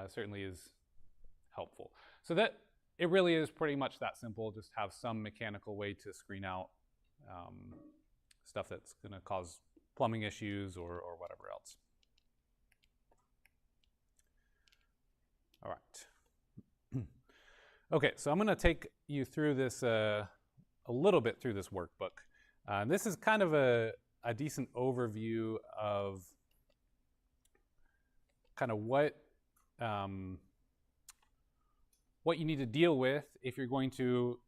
Certainly is helpful. So that it really is pretty much that simple. Just have some mechanical way to screen out stuff that's going to cause plumbing issues or whatever else. All right. Okay, so I'm going to take you through this a little bit through this workbook. This is kind of a decent overview of kind of what you need to deal with if you're going to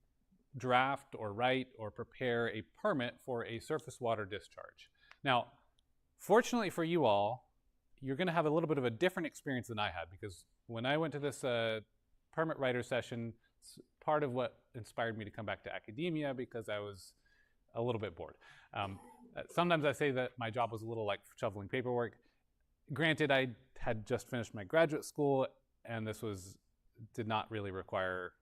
draft or write or prepare a permit for a surface water discharge. Now, fortunately for you all, you're going to have a little bit of a different experience than I had, because when I went to this permit writer session, part of what inspired me to come back to academia, because I was a little bit bored. Sometimes I say that my job was a little like shoveling paperwork. Granted, I had just finished my graduate school, and this did not really require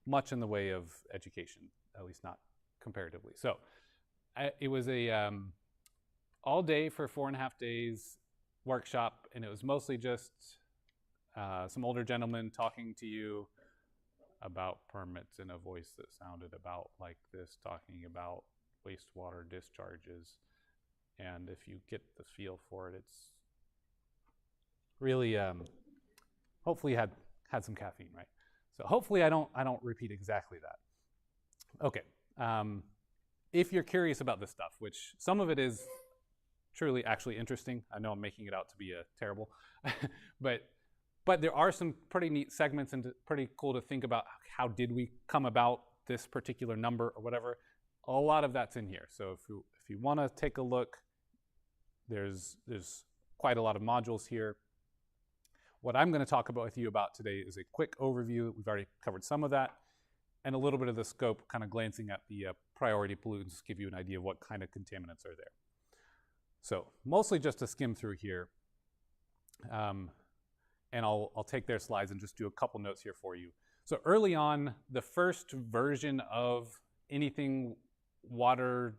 much in the way of education, at least not comparatively. So it was a all day for 4.5 days workshop, and it was mostly just some older gentlemen talking to you about permits in a voice that sounded about like this, talking about wastewater discharges. And if you get the feel for it, it's really hopefully had some caffeine, right? So hopefully I don't repeat exactly that. Okay. If you're curious about this stuff, which some of it is truly actually interesting. I know I'm making it out to be terrible, but there are some pretty neat segments and pretty cool to think about. How did we come about this particular number or whatever? A lot of that's in here. So if you want to take a look, there's quite a lot of modules here. What I'm going to talk about with you about today is a quick overview. We've already covered some of that, and a little bit of the scope, kind of glancing at the priority pollutants to give you an idea of what kind of contaminants are there. So mostly just to skim through here, and I'll take their slides and just do a couple notes here for you. So early on, the first version of anything wastewater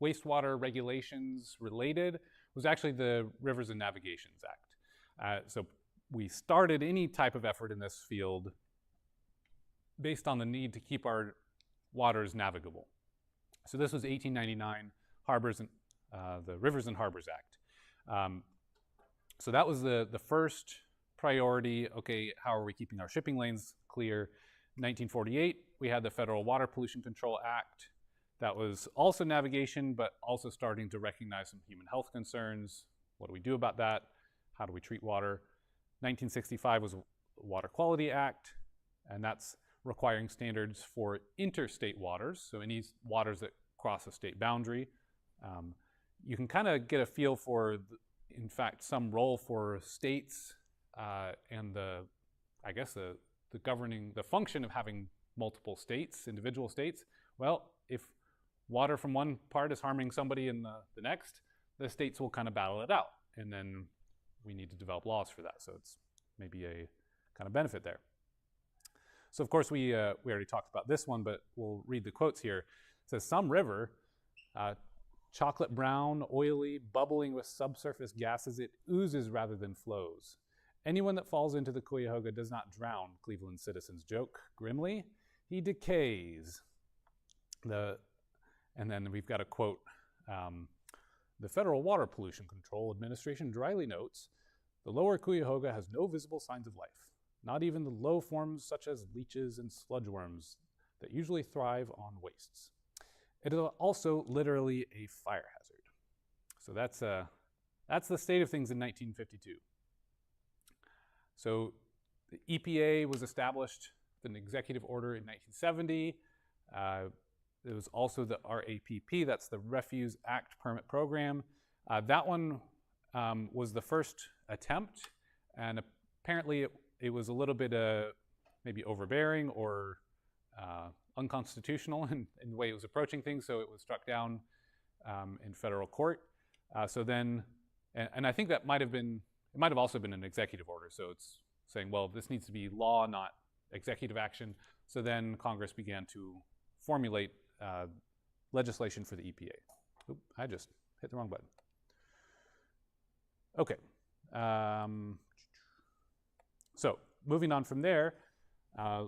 regulations related was actually the Rivers and Navigations Act. So we started any type of effort in this field based on the need to keep our waters navigable. So this was 1899, the Rivers and Harbors Act. So that was the first priority. Okay, how are we keeping our shipping lanes clear? 1948, we had the Federal Water Pollution Control Act. That was also navigation, but also starting to recognize some human health concerns. What do we do about that? How do we treat water? 1965 was Water Quality Act, and that's requiring standards for interstate waters, so any waters that cross a state boundary. You can kind of get a feel for, in fact, some role for states and the function of having multiple states, individual states. Well, if water from one part is harming somebody in the next, the states will kind of battle it out, and then we need to develop laws for that. So it's maybe a kind of benefit there. So of course we already talked about this one, but we'll read the quotes here. It says, some river, chocolate brown, oily, bubbling with subsurface gases, it oozes rather than flows. Anyone that falls into the Cuyahoga does not drown, Cleveland citizens joke grimly. He decays. And then we've got a quote. The Federal Water Pollution Control Administration dryly notes, the lower Cuyahoga has no visible signs of life, not even the low forms such as leeches and sludge worms that usually thrive on wastes. It is also literally a fire hazard. So that's the state of things in 1952. So the EPA was established with an executive order in 1970. There was also the RAPP, that's the Refuse Act Permit Program. That one was the first attempt, and apparently it was a little bit maybe overbearing or unconstitutional in the way it was approaching things, so it was struck down in federal court. So then, and I think that might have also been an executive order, so it's saying, well, this needs to be law, not executive action. So then Congress began to formulate legislation for the EPA. Oop, I just hit the wrong button. Okay. So moving on from there, a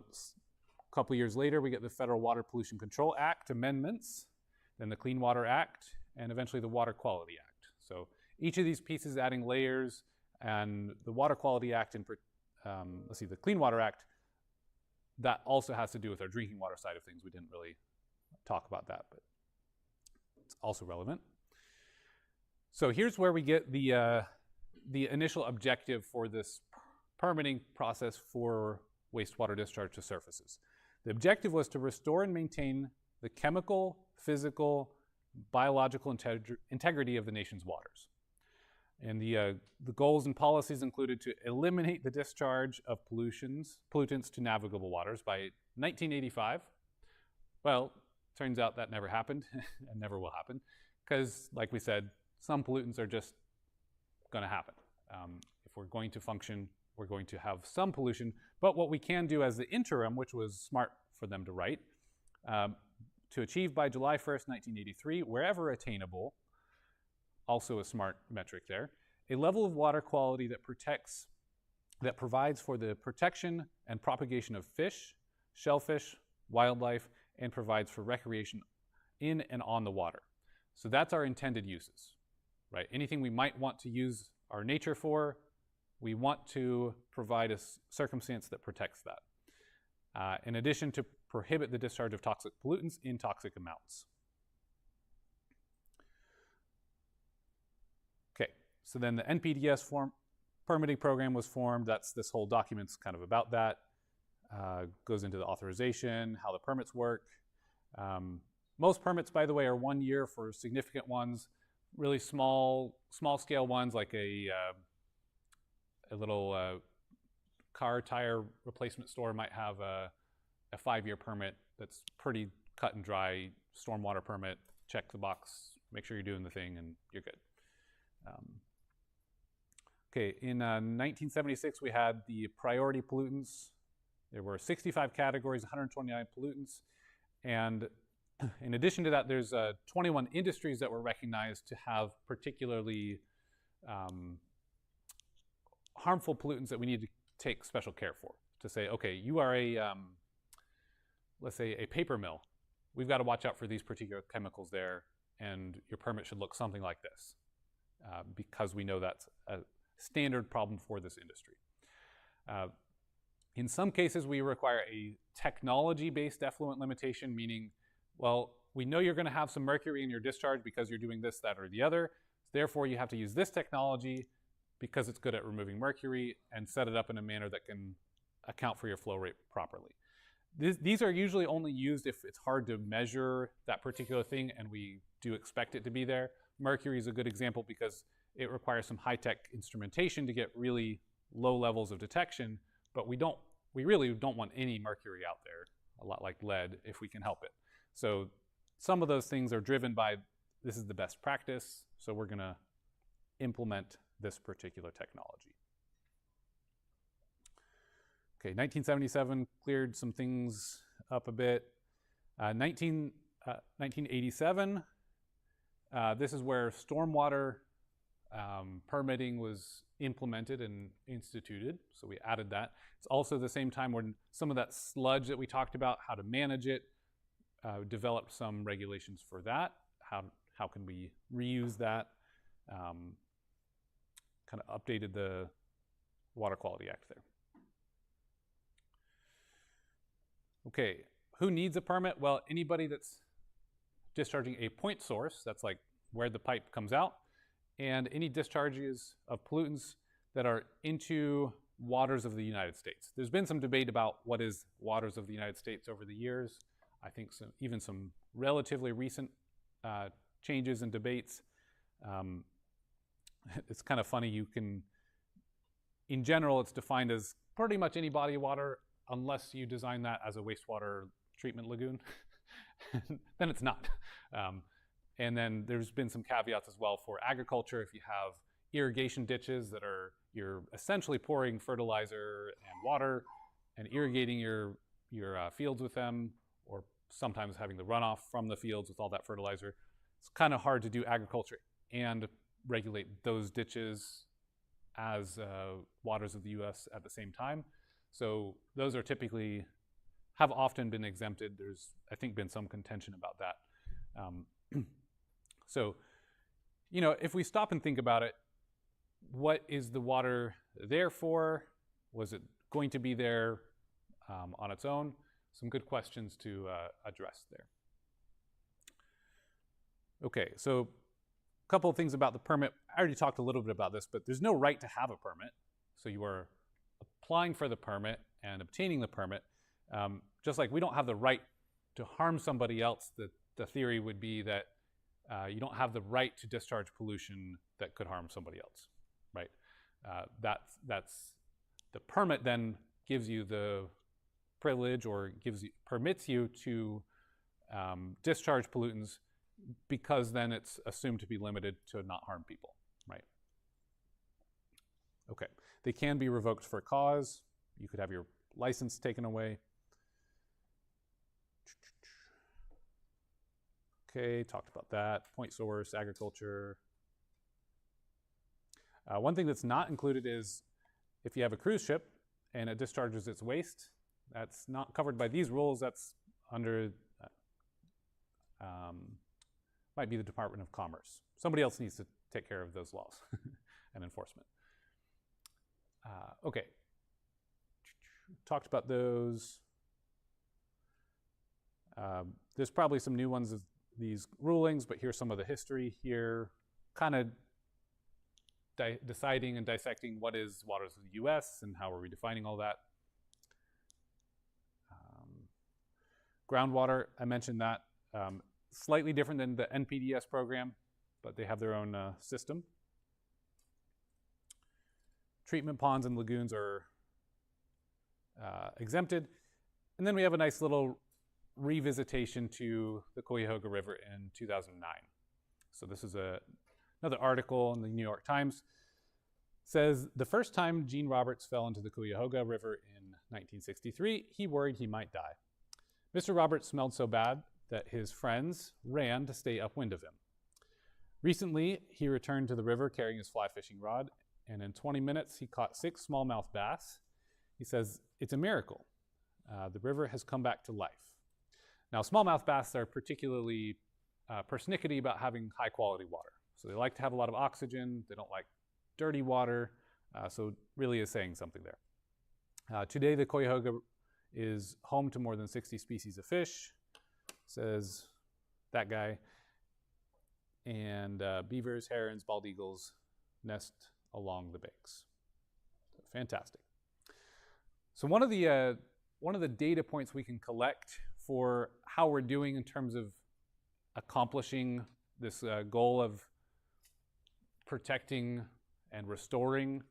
couple years later, we get the Federal Water Pollution Control Act amendments, then the Clean Water Act, and eventually the Water Quality Act. So each of these pieces adding layers, and the Water Quality Act, the Clean Water Act, that also has to do with our drinking water side of things. We didn't really talk about that, but it's also relevant. So here's where we get the initial objective for this permitting process for wastewater discharge to surfaces. The objective was to restore and maintain the chemical, physical, biological integrity of the nation's waters. And the goals and policies included to eliminate the discharge of pollutants to navigable waters by 1985. Well, turns out that never happened and never will happen because, like we said, some pollutants are just going to happen. If we're going to function, we're going to have some pollution. But what we can do as the interim, which was smart for them to write, to achieve by July 1st, 1983, wherever attainable, also a smart metric there, a level of water quality that provides for the protection and propagation of fish, shellfish, wildlife, and provides for recreation in and on the water. So that's our intended uses, right? Anything we might want to use our nature for, we want to provide a circumstance that protects that. In addition to prohibit the discharge of toxic pollutants in toxic amounts. Okay, so then the NPDES permitting program was formed. That's this whole document's kind of about that. Goes into the authorization, how the permits work. Most permits, by the way, are 1 year for significant ones. Really small scale ones like a little car tire replacement store might have a 5-year permit that's pretty cut and dry. Stormwater permit, check the box, make sure you're doing the thing, and you're good. Okay, in 1976, we had the priority pollutants. There were 65 categories, 129 pollutants, and in addition to that, there's 21 industries that were recognized to have particularly harmful pollutants that we need to take special care for. To say, okay, you are let's say a paper mill. We've got to watch out for these particular chemicals there, and your permit should look something like this, because we know that's a standard problem for this industry. In some cases, we require a technology-based effluent limitation, meaning, well, we know you're going to have some mercury in your discharge because you're doing this, that, or the other. Therefore, you have to use this technology because it's good at removing mercury and set it up in a manner that can account for your flow rate properly. These are usually only used if it's hard to measure that particular thing and we do expect it to be there. Mercury is a good example because it requires some high-tech instrumentation to get really low levels of detection, but we really don't want any mercury out there, a lot like lead, if we can help it. So some of those things are driven by this is the best practice, so we're going to implement this particular technology. Okay, 1977 cleared some things up a bit. 1987, this is where stormwater permitting was implemented and instituted, so we added that. It's also the same time when some of that sludge that we talked about, how to manage it, developed some regulations for that. How can we reuse that? Kind of updated the Water Quality Act there. Okay, who needs a permit? Well, anybody that's discharging a point source, that's like where the pipe comes out, and any discharges of pollutants that are into waters of the United States. There's been some debate about what is waters of the United States over the years. I think even some relatively recent changes and debates. It's kind of funny, in general, it's defined as pretty much any body of water unless you design that as a wastewater treatment lagoon. Then it's not. And then there's been some caveats as well for agriculture. If you have irrigation ditches that you're essentially pouring fertilizer and water and irrigating your fields with them, or sometimes having the runoff from the fields with all that fertilizer, it's kind of hard to do agriculture and regulate those ditches as waters of the U.S. at the same time. So those are have often been exempted. There's, I think, been some contention about that. So, if we stop and think about it, what is the water there for? Was it going to be there on its own? Some good questions to address there. Okay, so a couple of things about the permit. I already talked a little bit about this, but there's no right to have a permit. So you are applying for the permit and obtaining the permit. Just like we don't have the right to harm somebody else, the theory would be that you don't have the right to discharge pollution that could harm somebody else, right? That's the permit then gives you the privilege or permits you to discharge pollutants because then it's assumed to be limited to not harm people, right? Okay, they can be revoked for cause. You could have your license taken away. Okay, talked about that. Point source, agriculture. One thing that's not included is if you have a cruise ship and it discharges its waste, that's not covered by these rules. That's under, might be the Department of Commerce. Somebody else needs to take care of those laws and enforcement. Okay, talked about those. There's probably some new ones of these rulings, but here's some of the history here, kind of deciding and dissecting what is waters of the U.S. and how are we defining all that. Groundwater, I mentioned that. Slightly different than the NPDES program, but they have their own system. Treatment ponds and lagoons are exempted. And then we have a nice little revisitation to the Cuyahoga River in 2009. So this is another article in the New York Times. It says, the first time Gene Roberts fell into the Cuyahoga River in 1963, he worried he might die. Mr. Roberts smelled so bad that his friends ran to stay upwind of him. Recently, he returned to the river carrying his fly fishing rod, and in 20 minutes, he caught 6 smallmouth bass. He says, it's a miracle. The river has come back to life. Now, smallmouth bass are particularly persnickety about having high quality water. So they like to have a lot of oxygen. They don't like dirty water. So it really is saying something there. Today, the Cuyahoga is home to more than 60 species of fish, says that guy. And beavers, herons, bald eagles nest along the banks. Fantastic. So one of the data points we can collect for how we're doing in terms of accomplishing this goal of protecting and restoring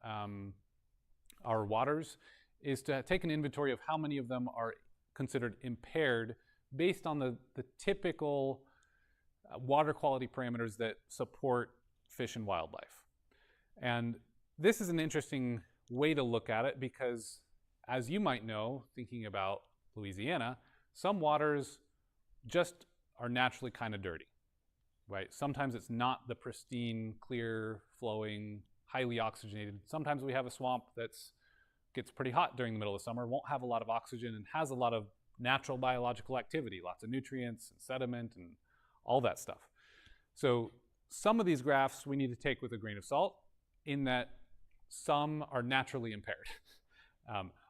our waters is to take an inventory of how many of them are considered impaired based on the typical water quality parameters that support fish and wildlife. And this is an interesting way to look at it because, as you might know, thinking about Louisiana, some waters just are naturally kind of dirty, right? Sometimes it's not the pristine, clear, flowing, highly oxygenated. Sometimes we have a swamp that gets pretty hot during the middle of summer, won't have a lot of oxygen, and has a lot of natural biological activity, lots of nutrients and sediment and all that stuff. So some of these graphs we need to take with a grain of salt in that some are naturally impaired.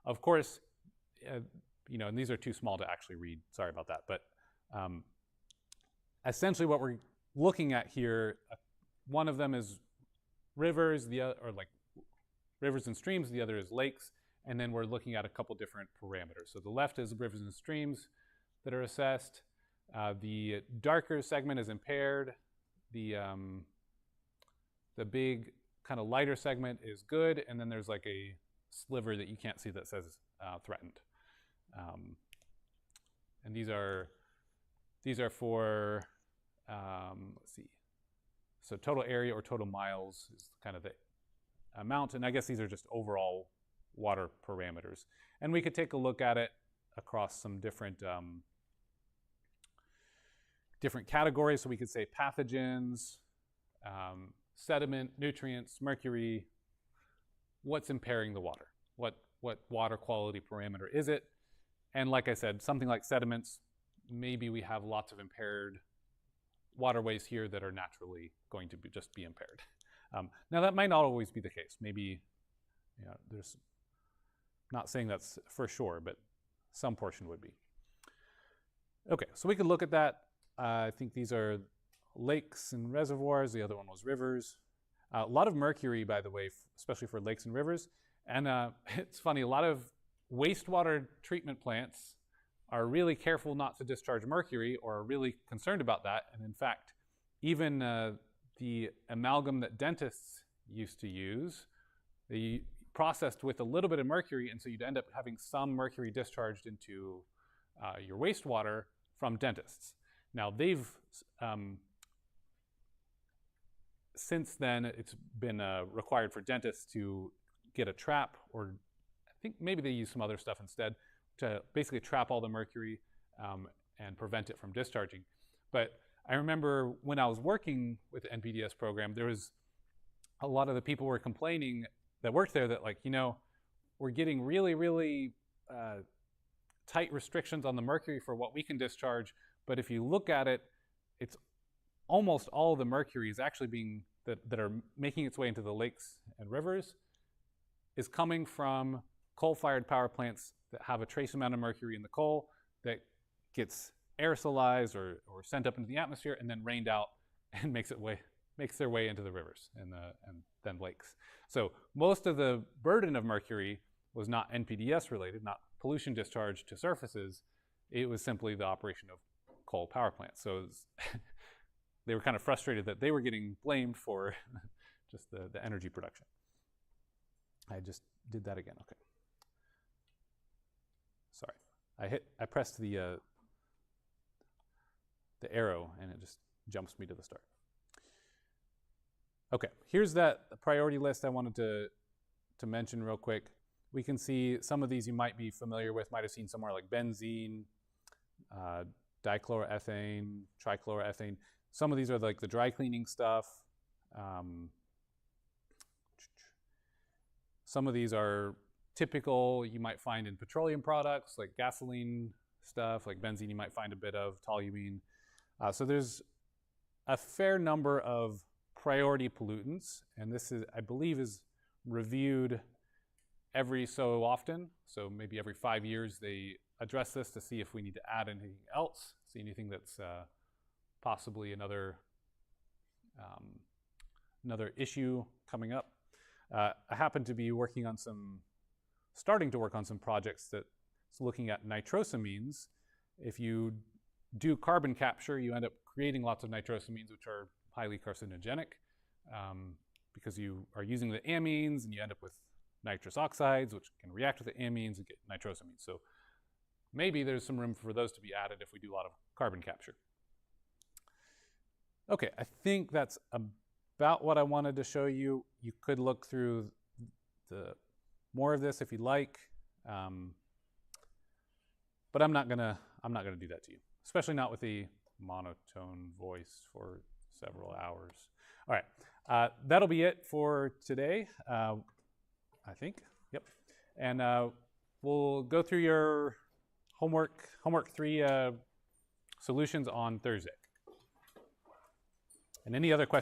Of course, and these are too small to actually read. Sorry about that. But essentially what we're looking at here, one of them is rivers, rivers and streams, the other is lakes, and then we're looking at a couple different parameters. So the left is rivers and streams that are assessed. The darker segment is impaired. The big kind of lighter segment is good, and then there's like a sliver that you can't see that says threatened. And these are for let's see. So total area or total miles is kind of the amount, and I guess these are just overall water parameters. And we could take a look at it across some different categories. So we could say pathogens, sediment, nutrients, mercury. What's impairing the water? What water quality parameter is it? And like I said, something like sediments, maybe we have lots of impaired waterways here that are naturally going to just be impaired. Now that might not always be the case. Maybe, there's not saying that's for sure, but some portion would be. Okay, so we could look at that. I think these are lakes and reservoirs. The other one was rivers. A lot of mercury, by the way, especially for lakes and rivers. And it's funny, a lot of wastewater treatment plants are really careful not to discharge mercury or are really concerned about that. And in fact, even the amalgam that dentists used to use, they processed with a little bit of mercury, and so you'd end up having some mercury discharged into your wastewater from dentists. Now they've, since then, it's been required for dentists to get a trap, or I think maybe they use some other stuff instead, to basically trap all the mercury and prevent it from discharging. But I remember when I was working with the NPDES program, there was a lot of the people were complaining that worked there that we're getting really, really tight restrictions on the mercury for what we can discharge. But if you look at it, it's almost all of the mercury is actually being, that are making its way into the lakes and rivers, is coming from coal-fired power plants that have a trace amount of mercury in the coal that gets aerosolized or sent up into the atmosphere and then rained out and makes their way into the rivers and then lakes. So most of the burden of mercury was not NPDES related, not pollution discharge to surfaces. It was simply the operation of coal power plants. So they were kind of frustrated that they were getting blamed for just the energy production. I just did that again. Okay. Sorry. I pressed the arrow and it just jumps me to the start. Okay, here's that priority list I wanted to mention real quick. We can see some of these you might be familiar with, might have seen somewhere like benzene, dichloroethane, trichloroethane. Some of these are like the dry cleaning stuff. Some of these are typical you might find in petroleum products like gasoline stuff, like benzene you might find a bit of, toluene. So there's a fair number of priority pollutants, and this is, I believe, is reviewed every so often. So maybe every 5 years they address this to see if we need to add anything else, see anything that's possibly another issue coming up. I happen to be working on some starting to work on some projects that's looking at nitrosamines. If you do carbon capture, you end up creating lots of nitrosamines, which are highly carcinogenic because you are using the amines and you end up with nitrous oxides, which can react with the amines and get nitrosamines. So maybe there's some room for those to be added if we do a lot of carbon capture. Okay, I think that's about what I wanted to show you. You could look through the more of this if you'd like, but I'm not gonna do that to you, especially not with the monotone voice for several hours. All right, that'll be it for today, I think. Yep, and we'll go through your homework 3 solutions on Thursday. And any other questions?